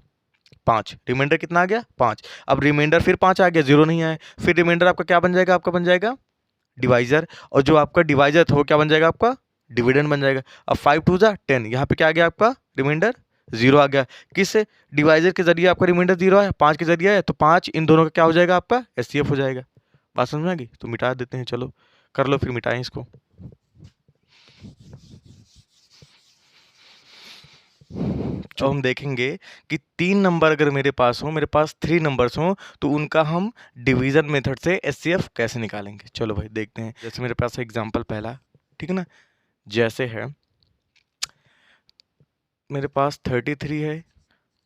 [SPEAKER 1] 5, रिमाइंडर कितना आ गया 5। अब रिमाइंडर फिर 5 आ गया, 0 नहीं आया, फिर रिमाइंडर आपका क्या बन जाएगा, आपका बन जाएगा डिवाइजर, और जो आपका डिवाइजर था वो क्या बन जाएगा, आपका डिविडेंड बन जाएगा। अब 5 2 जा 10, यहाँ पे क्या आ गया आपका रिमाइंडर 0 आ गया। किस डिवाइजर के जरिए आपका रिमाइंडर 0 आया, 5 के जरिए आया, तो 5 इन दोनों का क्या हो जाएगा, आपका HCF हो जाएगा। बात समझ में आ गई, तो मिटा देते हैं, चलो कर लो, फिर मिटाएं इसको। तो हम देखेंगे कि 3 नंबर अगर मेरे पास हो, मेरे पास 3 नंबर्स हों, तो उनका हम डिवीजन मेथड से HCF कैसे निकालेंगे। चलो भाई देखते हैं। जैसे मेरे पास एग्जांपल पहला, ठीक है ना, जैसे है मेरे पास 33 है,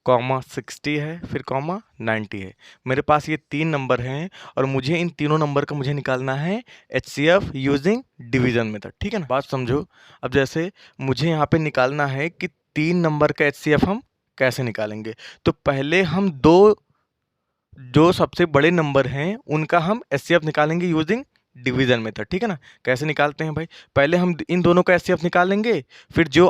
[SPEAKER 1] कॉमा 60 है, फिर कॉमा 90 है। मेरे पास ये 3 नंबर हैं और मुझे इन तीनों नंबर का मुझे निकालना है HCF यूजिंग डिवीजन मेथड, ठीक है ना। बात समझो। अब जैसे मुझे यहाँ पे निकालना है कि 3 नंबर का HCF हम कैसे निकालेंगे। तो पहले हम दो जो सबसे बड़े नंबर हैं उनका हम HCF निकालेंगे यूजिंग डिवीजन मेथड, ठीक है ना। कैसे निकालते हैं भाई, पहले हम इन दोनों का HCF निकाल लेंगे, फिर जो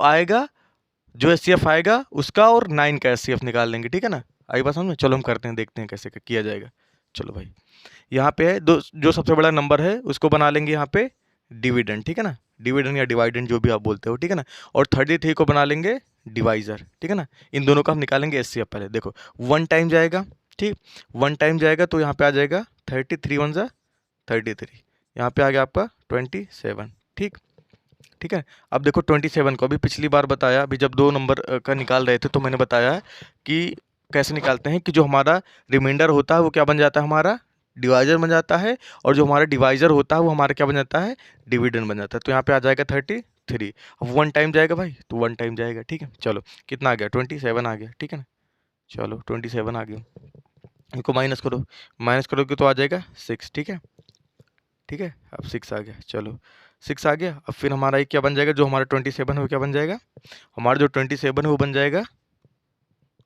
[SPEAKER 1] HCF आएगा उसका और 9 का HCF निकाल लेंगे, ठीक है ना। आई बात समझ में। चलो हम करते हैं, देखते हैं कैसे किया जाएगा। चलो भाई, यहाँ पे है दो, जो सबसे बड़ा नंबर है उसको बना लेंगे यहाँ पे डिविडेंड, ठीक है ना। डिविडेंड या डिवाइडेंड जो भी आप बोलते हो, ठीक है ना। और 33 को बना लेंगे डिवाइजर, ठीक है ना। इन दोनों का हम निकालेंगे HCF। पहले देखो 1 टाइम जाएगा, ठीक, 1 टाइम जाएगा तो यहाँ पे आ जाएगा 33 1 जा 33, यहाँ पे आ गया आपका 27, ठीक, ठीक है। अब देखो 27 को अभी पिछली बार बताया, अभी जब दो नंबर का निकाल रहे थे तो मैंने बताया कि कैसे निकालते हैं कि जो हमारा रिमाइंडर होता है वो क्या बन जाता है, हमारा डिवाइजर बन जाता है, और जो हमारा डिवाइजर होता है वो हमारा क्या बन जाता है, डिविडेंड बन जाता है। तो यहाँ पे आ जाएगा 33। अब 1 टाइम जाएगा भाई, तो 1 टाइम जाएगा, ठीक है। चलो कितना आ गया, 27 आ गया, ठीक है ना। चलो 27 आ गया, इनको माइनस करो, माइनस करोगे तो आ जाएगा 6, ठीक है, ठीक है। अब 6 आ गया, चलो 6 आ गया। अब फिर हमारा एक क्या बन जाएगा, जो हमारा 27 है वो क्या बन जाएगा, हमारा जो 27 है वो बन जाएगा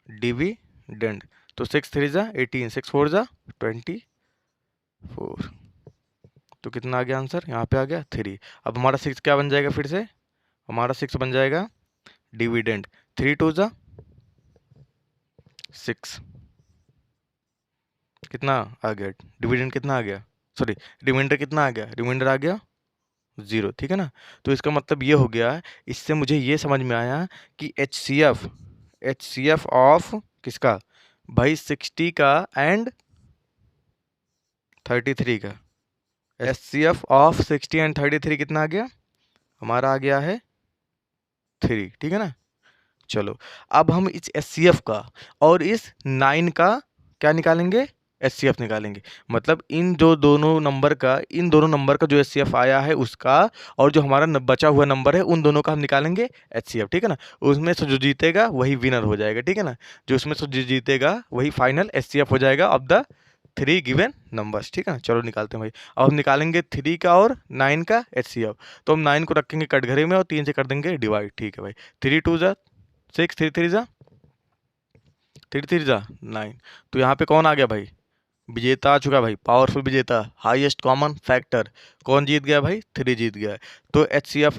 [SPEAKER 1] डिविडेंड। तो 6 3 जा 18, 6 4 जा 24, तो कितना आ गया आंसर, यहाँ पे आ गया 3। अब हमारा 6 क्या बन जाएगा, फिर से हमारा 6 बन जाएगा डिविडेंड। 3 2 जा 6, कितना आ गया डिविडेंड, कितना आ गया, सॉरी रिमाइंडर कितना आ गया, रिमाइंडर आ गया 0, ठीक है ना। तो इसका मतलब ये हो गया, इससे मुझे ये समझ में आया कि HCF ऑफ किसका भाई, 60 का एंड 33 का। HCF ऑफ 60 एंड 33 कितना आ गया, हमारा आ गया है 3, ठीक है ना। चलो अब हम इस HCF का और इस 9 का क्या निकालेंगे, HCF निकालेंगे। मतलब इन दोनों नंबर का जो HCF आया है उसका, और जो हमारा बचा हुआ नंबर है उन दोनों का हम निकालेंगे HCF, ठीक है ना। उसमें से जो जीतेगा वही विनर हो जाएगा, ठीक है ना। जो उसमें से जो जीतेगा वही फाइनल HCF हो जाएगा ऑफ द 3 गिवन नंबर्स, ठीक है ना। चलो निकालते हैं भाई। अब हम निकालेंगे 3 का और 9 का HCF। तो हम 9 को रखेंगे कटघरे में और 3 से कर देंगे डिवाइड, ठीक है भाई। 3 2 जा 6, 3 3 जा 3 3 जा 9। तो यहाँ पे कौन आ गया भाई, विजेता आ चुका भाई, पावरफुल विजेता, हाईएस्ट कॉमन फैक्टर। कौन जीत गया भाई, 3 जीत गया है। तो HCF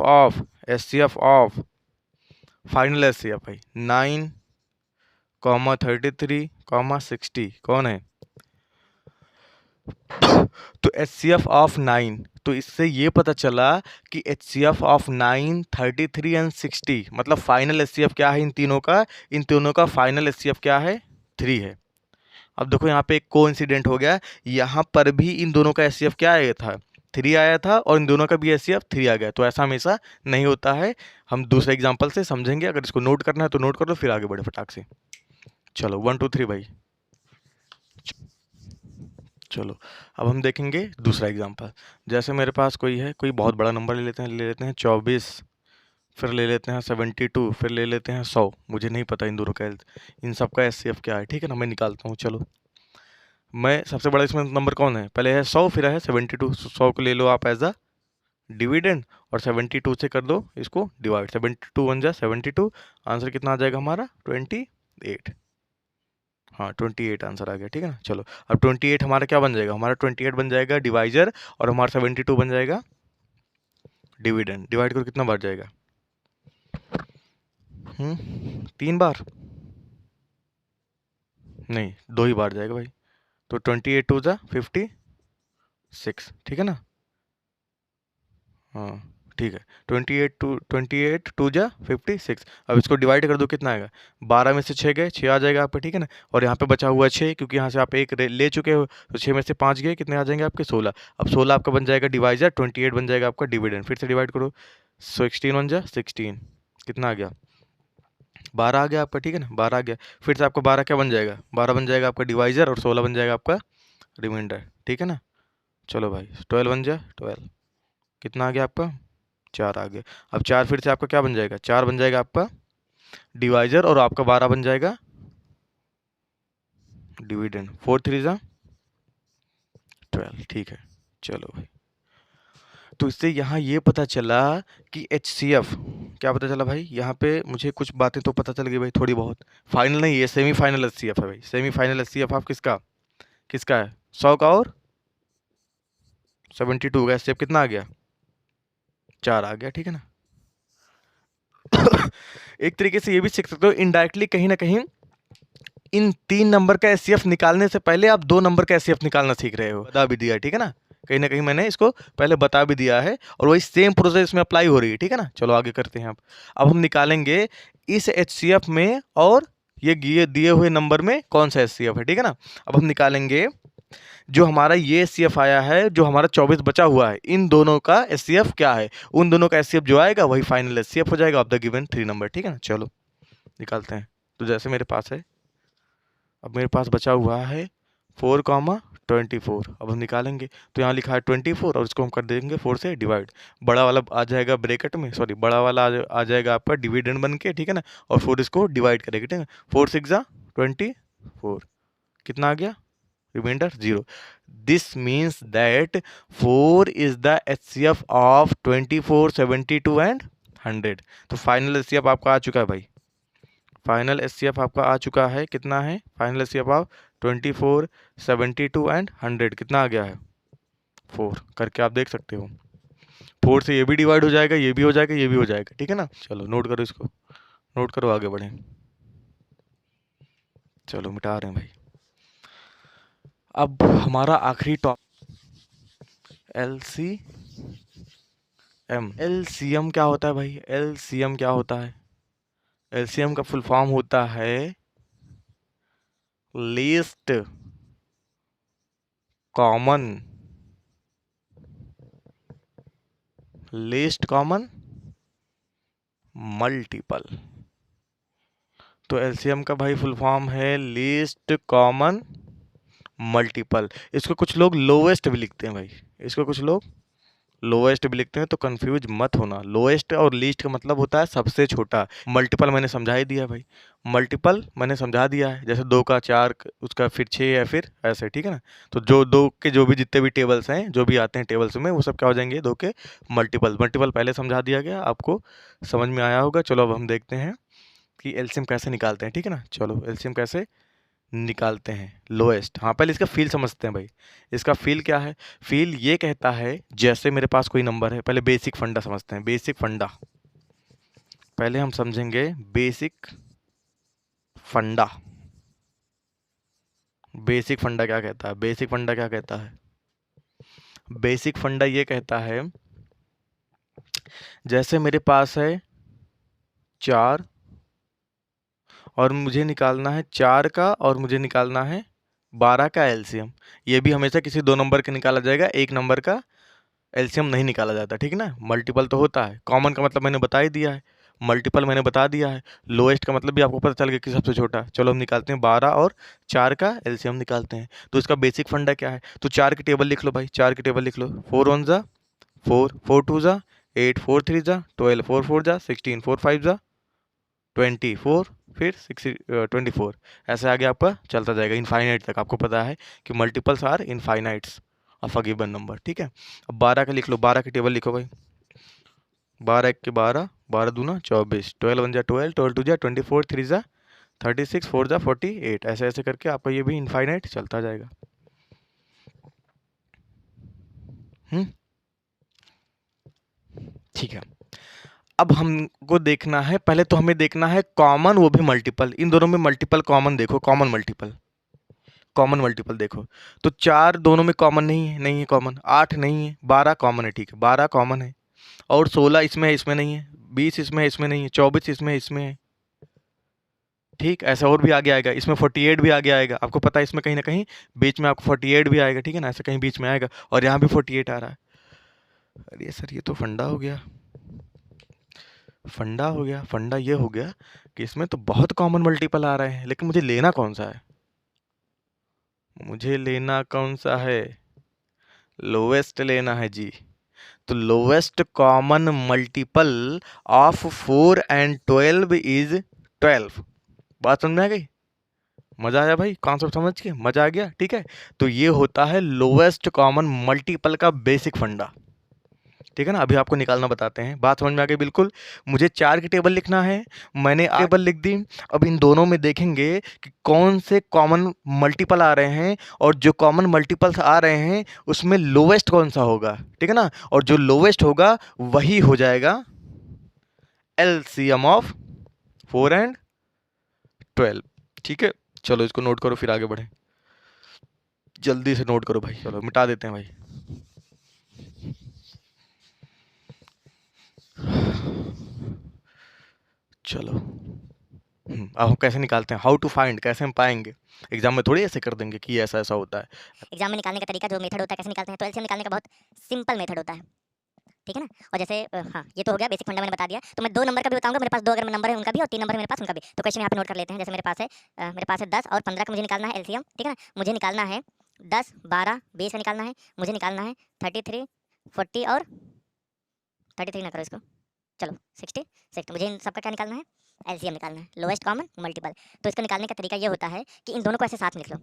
[SPEAKER 1] ऑफ फाइनल HCF भाई 9 33 60 कौन है, तो HCF ऑफ 9। तो इससे ये पता चला कि HCF ऑफ 9 33 एंड 60 मतलब फाइनल HCF क्या है इन तीनों का फाइनल HCF क्या है, 3 है। अब देखो यहाँ पे एक कोइंसिडेंट हो गया, यहाँ पर भी इन दोनों का HCF क्या आया था, 3 आया था, और इन दोनों का भी HCF 3 आ गया। तो ऐसा हमेशा नहीं होता है, हम दूसरे एग्जाम्पल से समझेंगे। अगर इसको नोट करना है तो नोट कर लो, फिर आगे बढ़े फटाक से। चलो 1 2 3 भाई। चलो अब हम देखेंगे दूसरा एग्जाम्पल। जैसे मेरे पास कोई बहुत बड़ा नंबर ले लेते हैं 24, फिर ले लेते हैं 72, फिर ले लेते हैं 100। मुझे नहीं पता इन दोनों का इन सब का HCF क्या है, ठीक है ना। मैं निकालता हूँ। चलो मैं सबसे बड़ा इसमें नंबर कौन है, पहले है 100, फिर है 72। 100 को ले लो आप एज अ डिविडेंड, और 72 से कर दो इसको डिवाइड। 72 1 जा 72, आंसर कितना आ जाएगा हमारा 28। हाँ 28 आंसर आ गया, ठीक है ना। चलो अब 28 हमारा क्या बन जाएगा, हमारा 28 बन जाएगा डिवाइजर, और हमारा 72 बन जाएगा डिविडेंड। डिवाइड करो कितना बार जाएगा, 3 बार नहीं, 2 ही बार जाएगा भाई। तो 28 2 जा 56, ठीक है ना। हाँ ठीक है, 28 2 जा 56। अब इसको डिवाइड कर दो, कितना आएगा, 12 में से 6 गए, 6 आ जाएगा आपका, ठीक है ना। और यहाँ पे बचा हुआ 6, क्योंकि यहाँ से आप एक ले चुके हो, तो 6 में से 5 गए, कितने आ जाएंगे आपके 16। अब 16 आपका बन जाएगा डिवाइजर, 28 बन जाएगा आपका डिविडेंड। फिर से डिवाइड करो, 16 1 जा 16, कितना आ गया 12 आ गया आपका, ठीक है ना। 12 आ गया, फिर से आपका 12 क्या बन जाएगा, 12 बन जाएगा आपका डिवाइजर, और 16 बन जाएगा आपका रिमाइंडर, ठीक है ना। चलो भाई 12 1 जा 12, कितना आ गया आपका 4 आ गया। अब 4 फिर से आपका क्या बन जाएगा, 4 बन जाएगा आपका डिवाइजर और आपका 12 बन जाएगा डिविडेंड। 4 3 जा 12। ठीक है, चलो भाई। तो इससे यहाँ ये पता चला कि HCF क्या पता चला भाई, यहाँ पे मुझे कुछ बातें तो पता चल गई भाई थोड़ी बहुत। फाइनल नहीं, ये सेमीफाइनल HCF है भाई। सेमीफाइनल HCF आप किसका किसका है? 100 का और 72 का HCF कितना आ गया? 4 आ गया, ठीक है ना। एक तरीके से ये भी सीख सकते हो इनडायरेक्टली, कहीं ना कहीं इन 3 नंबर का HCF निकालने से पहले आप 2 नंबर का HCF निकालना सीख रहे हो। बता भी दिया, ठीक है ना, कहीं ना कहीं मैंने इसको पहले बता भी दिया है और वही सेम प्रोसेस में अप्लाई हो रही है, ठीक है ना। चलो आगे करते हैं। अब हम निकालेंगे इस HCF में और ये दिए हुए नंबर में कौन सा HCF है, ठीक है ना। अब हम निकालेंगे जो हमारा ये HCF आया है, जो हमारा 24 बचा हुआ है, इन दोनों का HCF क्या है, उन दोनों का HCF जो आएगा वही फाइनल HCF हो जाएगा ऑफ द गिवन 3 नंबर, ठीक है ना। चलो निकालते हैं। तो जैसे मेरे पास है, अब मेरे पास बचा हुआ है 4,24। अब हम निकालेंगे तो यहाँ लिखा है 24 और इसको हम कर देंगे 4 से डिवाइड। बड़ा वाला आ जाएगा ब्रैकेट में, सॉरी बड़ा वाला आ जाएगा आपका डिविडेंड बन के, ठीक है ना। और 4 इसको डिवाइड करेंगे, ठीक है। 4 6 जा 24, कितना आ गया? Remainder 0। This means that 4 is the HCF of 24, 72 and 100। तो फाइनल HCF आपका आ चुका है भाई। फाइनल HCF आपका आ चुका है, कितना है फाइनल HCF ऑफ 24, 72 एंड 100? कितना आ गया है? 4 करके आप देख सकते हो। 4 से ये भी डिवाइड हो जाएगा, ये भी हो जाएगा, ये भी हो जाएगा, ठीक है ना। चलो नोट करो, इसको नोट करो, आगे बढ़े। चलो मिटा रहे हैं भाई। अब हमारा आखिरी LCM क्या होता है भाई? LCM क्या होता है? LCM का फुल फॉर्म होता है लीस्ट कॉमन मल्टीपल। तो LCM का भाई फुल फॉर्म है लीस्ट कॉमन मल्टीपल। इसको कुछ लोग लोवेस्ट भी लिखते हैं भाई, इसको कुछ लोग लोएस्ट भी लिखते हैं, तो कंफ्यूज मत होना। लोएस्ट और लीस्ट का मतलब होता है सबसे छोटा। मल्टीपल मैंने समझा ही दिया भाई, मल्टीपल मैंने समझा दिया है, जैसे 2 का 4, उसका फिर 6 या फिर ऐसे, ठीक है ना। तो जो 2 के जो भी जितने भी टेबल्स हैं, जो भी आते हैं टेबल्स में, वो सब क्या हो जाएंगे? 2 के मल्टीपल। मल्टीपल पहले समझा दिया गया, आपको समझ में आया होगा। चलो अब हम देखते हैं कि LCM कैसे निकालते हैं, ठीक है ना। चलो LCM कैसे निकालते हैं लोएस्ट। हाँ पहले इसका फील समझते हैं भाई। इसका फील क्या है? फील ये कहता है जैसे मेरे पास कोई नंबर है, पहले बेसिक फंडा समझते हैं। बेसिक फंडा पहले हम समझेंगे। बेसिक फंडा, बेसिक फंडा क्या कहता है? बेसिक फंडा क्या कहता है? बेसिक फंडा ये कहता है जैसे मेरे पास है 4 और मुझे निकालना है 4 का और मुझे निकालना है 12 का LCM। ये भी हमेशा किसी 2 नंबर का निकाला जाएगा, एक नंबर का LCM नहीं निकाला जाता, ठीक है ना। मल्टीपल तो होता है, कॉमन का मतलब मैंने बता ही दिया है, मल्टीपल मैंने बता दिया है, लोएस्ट का मतलब भी आपको पता चल गया कि सबसे छोटा। चलो हम निकालते हैं 12 और 4 का LCM निकालते हैं। तो इसका बेसिक फंडा क्या है? तो 4 की टेबल लिख लो भाई, 4 की टेबल लिख लो। 4 1 जा 4, 4 2 जा 8, 4 3 जा 12, 4 4 जा 16, 4 5 जा 24, फिर 24, ऐसे आगे आपका चलता जाएगा इनफाइनाइट तक। आपको पता है कि multiples are infinites of a given number, ठीक है। अब 12 का लिख लो, 12 की टेबल लिखो भाई। 12 1 के 12, 12 दूना 24, 12 1 जा 12, 12 2 जा 24, 3 जा 36, 4 जा 48, ऐसे ऐसे करके आपका ये भी इनफाइनाइट चलता जाएगा। ठीक है। अब हमको देखना है, पहले तो हमें देखना है कॉमन, वो भी मल्टीपल। इन दोनों में मल्टीपल कॉमन देखो, कॉमन मल्टीपल, कॉमन मल्टीपल देखो। तो 4 दोनों में कॉमन नहीं है, नहीं है कॉमन। 8 नहीं है, 12 कॉमन है, ठीक है 12 कॉमन है। और 16 इसमें है, इसमें नहीं है। 20 इसमें है, इसमें नहीं है। 24 इसमें है, इसमें है, ठीक। ऐसा और भी आगे आएगा, इसमें 48 भी आगे आएगा। आपको पता है इसमें कहीं ना कहीं बीच में आपको 48 भी आएगा, ठीक है ना, ऐसे कहीं बीच में आएगा। और यहाँ भी 48 आ रहा है। अरे सर ये तो फंडा हो गया, फंडा हो गया। फंडा ये हो गया कि इसमें तो बहुत कॉमन मल्टीपल आ रहे हैं, लेकिन मुझे लेना कौन सा है? मुझे लेना कौन सा है? लोवेस्ट लेना है जी। तो lowest common multiple of 4 and 12 is 12। बात समझ में आ गई? मजा आया भाई, कॉन्सेप्ट समझ के मजा आ गया, ठीक है। तो ये होता है लोएस्ट कॉमन मल्टीपल का बेसिक फंडा, ठीक है ना। अभी आपको निकालना बताते हैं, बात समझ में आ गई बिल्कुल। मुझे 4 की टेबल लिखना है, मैंने टेबल लिख दी। अब इन दोनों में देखेंगे कि कौन से कॉमन मल्टीपल आ रहे हैं, और जो कॉमन मल्टीपल्स आ रहे हैं उसमें लोवेस्ट कौन सा होगा, ठीक है ना। और जो लोवेस्ट होगा वही हो जाएगा एलसीएम ऑफ 4 एंड 12, ठीक है। चलो इसको नोट करो, फिर आगे बढ़े। जल्दी से नोट करो भाई, चलो मिटा देते हैं भाई। चलो अब हम कैसे निकालते हैं, हाउ टू फाइंड, कैसे हम पाएंगे। एग्जाम में थोड़ी ऐसे कर देंगे कि ऐसा ऐसा होता है।
[SPEAKER 2] एग्जाम में निकालने का तरीका, जो मेथड होता है कैसे निकालते हैं, तो एलसीएम निकालने का बहुत सिंपल मेथड होता है, ठीक है ना। और जैसे हाँ, ये तो हो गया बेसिक फंडा मैंने बता दिया। तो मैं 2 नंबर का भी बताऊंगा, मेरे पास 2 अगर नंबर है उनका भी, और 3 नंबर मेरे पास उनका भी। तो क्वेश्चन यहाँ पे नोट कर लेते हैं। जैसे मेरे पास है 10 और 15 का मुझे निकालना है एलसीएम, ठीक है ना। मुझे निकालना है 10, 12, 20 का निकालना है। मुझे निकालना है 33, 40 और 33 ना करो इसको, चलो 60, 60। मुझे इन सबका क्या निकालना है, एलसीएम निकालना है, लोएस्ट कॉमन मल्टीपल। तो इसको निकालने का तरीका ये होता है कि इन दोनों को ऐसे साथ में लिख लो,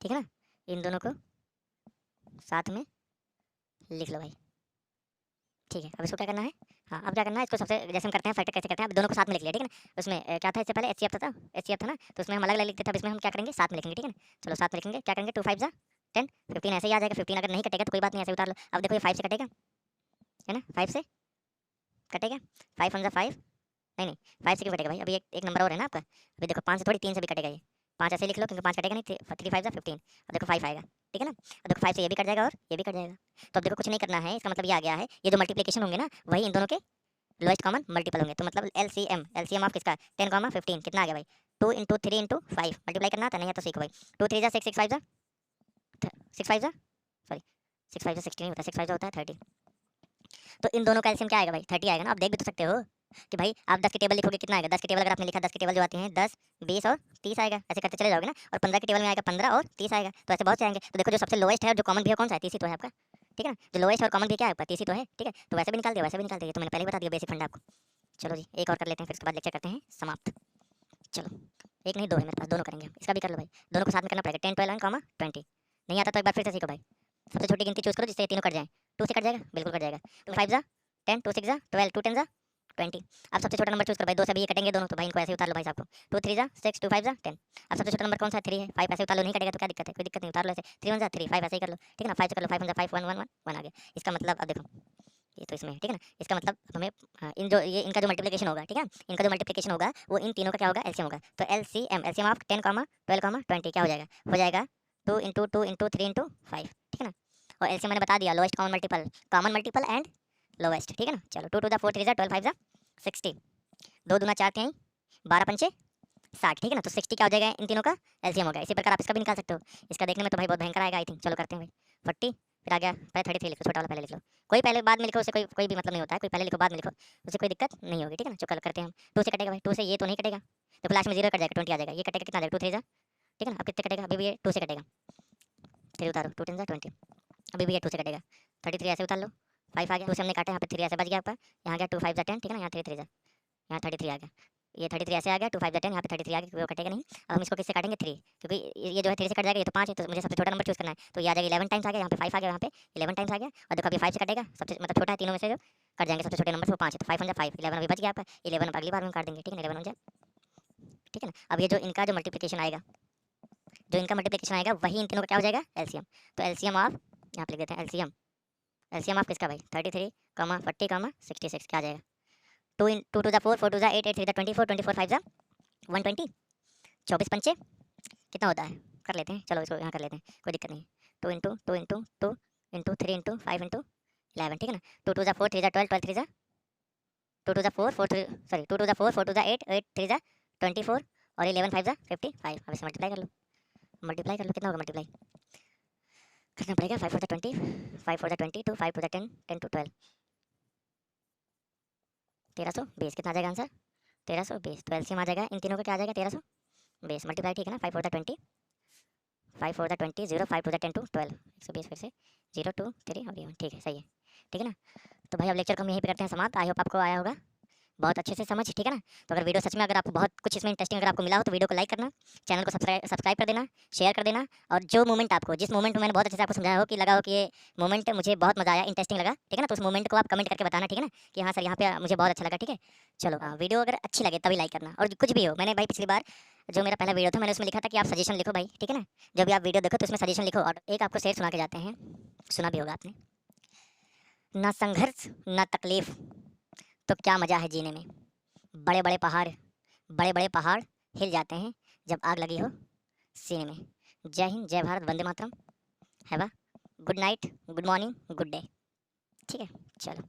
[SPEAKER 2] ठीक है ना। इन दोनों को साथ में लिख लो भाई, ठीक है। अब इसको क्या करना है, हाँ अब क्या करना है, इसको सबसे जैसे हम करते हैं फैक्टर कैसे करते हैं, अब दोनों को साथ में लिख लिया, ठीक है ना। उसमें क्या था इससे पहले, एचसीएफ था, एचसीएफ था ना, तो उसमें हम अलग अलग लिखते थे। अब इसमें हम क्या करेंगे, साथ में लिखेंगे, ठीक है ना। चलो साथ में लिखेंगे, क्या करेंगे, 2 5 जा 10, 15 ऐसे ही आ जाएगा। 15 अगर नहीं कटेगा तो कोई बात नहीं, ऐसे उतार लो। अब देखो ये 5 से कटेगा, है ना, 5 से कटेगा, 5 1 5, नहीं नहीं 5 से क्यों कटेगा भाई, अभी एक नंबर और है ना आपका। अभी देखो 5 से थोड़ी, 3 से भी कटेगा ये, 5 ऐसे लिख लो क्योंकि 5 कटेगा नहीं, 3 5 15। अब देखो 5 आएगा, ठीक है ना। अब देखो 5 से ये भी कट जाएगा और ये भी कट जाएगा। तो अब देखो कुछ नहीं करना है, इसका मतलब ये आ गया है, ये जो मल्टीप्लिकेशन होंगे ना वही इन दोनों के लोएस्ट कॉमन मल्टीपल होंगे। तो मतलब एलसीएम, एलसीएम ऑफ किसका, 10, 15 कितना आ गया भाई, 2 × 3 × 5 मल्टीप्लाई करना आता नहीं है तो सीखो भाई। 2 3 जा 6, 6 5 जा 6 5 जा, सॉरी 6 5 जा 16 नहीं होता, 6 5 जा होता है 30। तो इन दोनों का एलसीएम क्या आएगा भाई, 30 आएगा ना। आप देख भी तो सकते हो कि भाई आप 10 की टेबल लिखोगे कितना आएगा, 10 की टेबल अगर आपने लिखा, 10 की टेबल जो आती है 10, 20 और 30 आएगा, ऐसे करते चले जाओगे ना। और 15 की टेबल में आएगा 15 और 30 आएगा, तो ऐसे बहुत से आएंगे। तो देखो जो सबसे लोएस्ट है और जो कॉमन भी है कौन सा है, 30 ही तो है आपका, ठीक है ना। जो लोएस्ट और कॉमन भी क्या है आपका, 30 ही तो है, ठीक है। तो वैसे भी निकाल दिया, वैसे भी निकाल दिया, तो मैंने पहले बता दिया बेसिक फंडा आपको। चलो जी एक और कर लेते हैं, फिर उसके बाद लेक्चर करते हैं समाप्त। चलो एक नहीं 2 है मेरे पास, दोनों करेंगे, इसका भी कर लो भाई। दोनों को साथ में करना पड़ेगा, 10 12 कॉमा 20। नहीं आता तो एक बार फिर से सीखो भाई, सबसे छोटी गिनती चूज करो जिससे ये तीनों कट जाए। 2 से कट जाएगा, बिल्कुल कट जाएगा। 2 5 जा 10, 2 6 जा 12, 2 10 जा 20। अब सबसे छोटा नंबर चूज करो भाई, 2 से भी ये कटेंगे दोनों, तो भाई इनको ऐसे ही उतार लो भाई साहब को। 2 3 जा 6, 2 5 जा 10। अब सबसे छोटा नंबर कौन सा है, 3 है, 5 ऐसे उतार लो, नहीं कटेगा तो क्या दिक्कत है, कोई दिक्कत नहीं, उतार लो ऐसे। 3 1 जा 3, 5 ऐसे ही कर लो, ठीक है ना। 5 से कर लो, 5 1 जा 5, 1 1 1 1 आ गया। इसका मतलब अब देखो ये तो इसमें है, ठीक है ना। इसका मतलब हमें इन जो ये इनका जो मल्टीप्लिकेशन होगा, ठीक है, इनका जो मल्टीप्लिकेशन होगा वो इन तीनों का क्या होगा, एलसीएम होगा। तो एलसीएम, एलसीएम ऑफ 10, 12, 20 क्या हो जाएगा, हो जाएगा 2 × 2 × 3 × 5, ठीक है ना। और एलसीएम मैंने बता दिया, lowest common multiple and lowest, ठीक है ना। चलो 2 2 4 3 12 5 60, 2 दूना 4 3, 12 पंचे 60, ठीक है ना। तो 60 क्या हो जाएगा, इन तीनों का एलसीएम हो गया। इसी प्रकार आप इसका भी निकाल सकते हो, इसका देखने में तो भाई बहुत भयंकर आएगा आई थिंक। चलो करते हैं भाई, 40, फिर आ गया पहले 33 लिखो, छोटा वाला पहले लिख लो। कोई पहले बाद में लिखो, उससे कोई भी मतलब नहीं होता है, कोई पहले लिखो बाद में लिखो, उससे कोई दिक्कत नहीं होगी, ठीक है ना। चलो करते हैं हम, 2 से कटेगा भाई, 2 से ये तो नहीं कटेगा, तो लास्ट में 0 कट जाएगा, 20 आ जाएगा। ये कटेगा कितना आ जाएगा, 2 3 जा, ठीक है ना। अब कितने कटेगा, अभी भी ये 2 से कटेगा, 3 उतारो, 2 10 जा 20, अभी भी ये 2 से कटेगा। 33 ऐसे उतार लो, 5 आ गया, 2 से हमने काटा, यहाँ पे 3 ऐसे बच गया आपका, यहाँ गया 2 5 जा 10, ठीक है ना। यहाँ 3 3 जा, यहाँ 33 आ गया, ये 33 ऐसे आ गया, 2 5 10, यहाँ पे 33 आ गया क्योंकि वो कटेगा नहीं। अब हम इसको किससे काटेंगे, 3, क्योंकि ये जो है 3 से कट जाएगा, ये तो 5 है, तो मुझे सबसे छोटा नंबर चूज करना है। तो ये आ जाएगा 11 टाइम्स आ गया, यहाँ पे 5 आ गया, यहाँ पे 11 टाइम्स आ गया। और देखो अभी 5 से कटेगा, सबसे मतलब छोटा है तीनों में से, जो कट जाएंगे सबसे छोटे नंबर से वो 5 है, तो 5 1 5, 11 अभी बच गया आपका, 11 अगली बार में काट देंगे, ठीक है ना, 11 हो जाए, ठीक है ना। अब ये जो इनका जो मल्टीप्लिकेशन आएगा, जो इनका मल्टीप्लिकेशन आएगा वही इन तीनों का क्या हो जाएगा, एलसीएम। तो एलसीएम ऑफ, यहाँ पे लिख देते हैं एलसीएम, एलसीएम ऑफ किसका भाई, 33, 40, 66 क्या आ जाएगा, 2 2 2 4 4 2 8 8 3 24 24 5 120, 24 पंचे कितना होता है, कर लेते हैं, चलो इसको यहाँ कर लेते हैं, कोई दिक्कत नहीं। 2 × 2 × 2 × 3 × 5 × 11, ठीक है ना। 2 2 4 3 12 12 3 2 2 4 4 3, सॉरी 2 2 4 4 2 8 8 3 24 और 11 5 55। अब इसे मल्टीप्लाई कर लो, मल्टीप्लाई कर लो, कितना होगा मल्टीप्लाई करना पड़ेगा, 5 4 20, 5 4 20 2 5 2 10 10 2 12, 1320 कितना आ जाएगा आंसर, 1320। तो एलसीएम आ जाएगा इन तीनों का क्या आ जाएगा, 1320 मल्टीप्लाई, ठीक है ना। 5 4 20, 5 4 20 0 5 2 10 2 12, 120 फिर से 0 2 3 और 1, ठीक है, सही है, ठीक है ना। तो भाई अब लेक्चर को हम यहीं पे करते हैं समाप्त। आई होप आपको आया होगा, बहुत अच्छे से समझ, ठीक है ना। तो अगर वीडियो सच में अगर आपको बहुत कुछ इसमें इंटरेस्टिंग अगर आपको मिला हो तो वीडियो को लाइक करना, चैनल को सब्सक्राइब कर देना, शेयर कर देना। और जो मोमेंट आपको, जिस मोमेंट में मैंने बहुत अच्छे से आपको समझाया हो कि लगा हो कि ये मोमेंट मुझे बहुत मजा आया, इंटरेस्टिंग लगा, ठीक है ना, तो उस मोमेंट को आप कमेंट करके बताना, ठीक है ना, कि हाँ सर यहाँ पे मुझे बहुत अच्छा लगा, ठीक है। चलो वीडियो अगर अच्छी लगे तभी लाइक करना। और कुछ भी हो, मैंने भाई पिछली बार जो मेरा पहला वीडियो था मैंने उसमें लिखा था कि आप सजेशन लिखो भाई, ठीक है ना। जब भी आप वीडियो देखो तो उसमें सजेशन लिखो। और एक आपको शेर सुना के जाते हैं, सुना भी होगा आपने। ना संघर्ष ना तकलीफ तो क्या मजा है जीने में, बड़े बड़े बड़े पहाड़ हिल जाते हैं जब आग लगी हो सीने में। जय हिंद, जय Bharat, Vande Mataram. Have a good night, good morning, good day. ठीक है, चलो।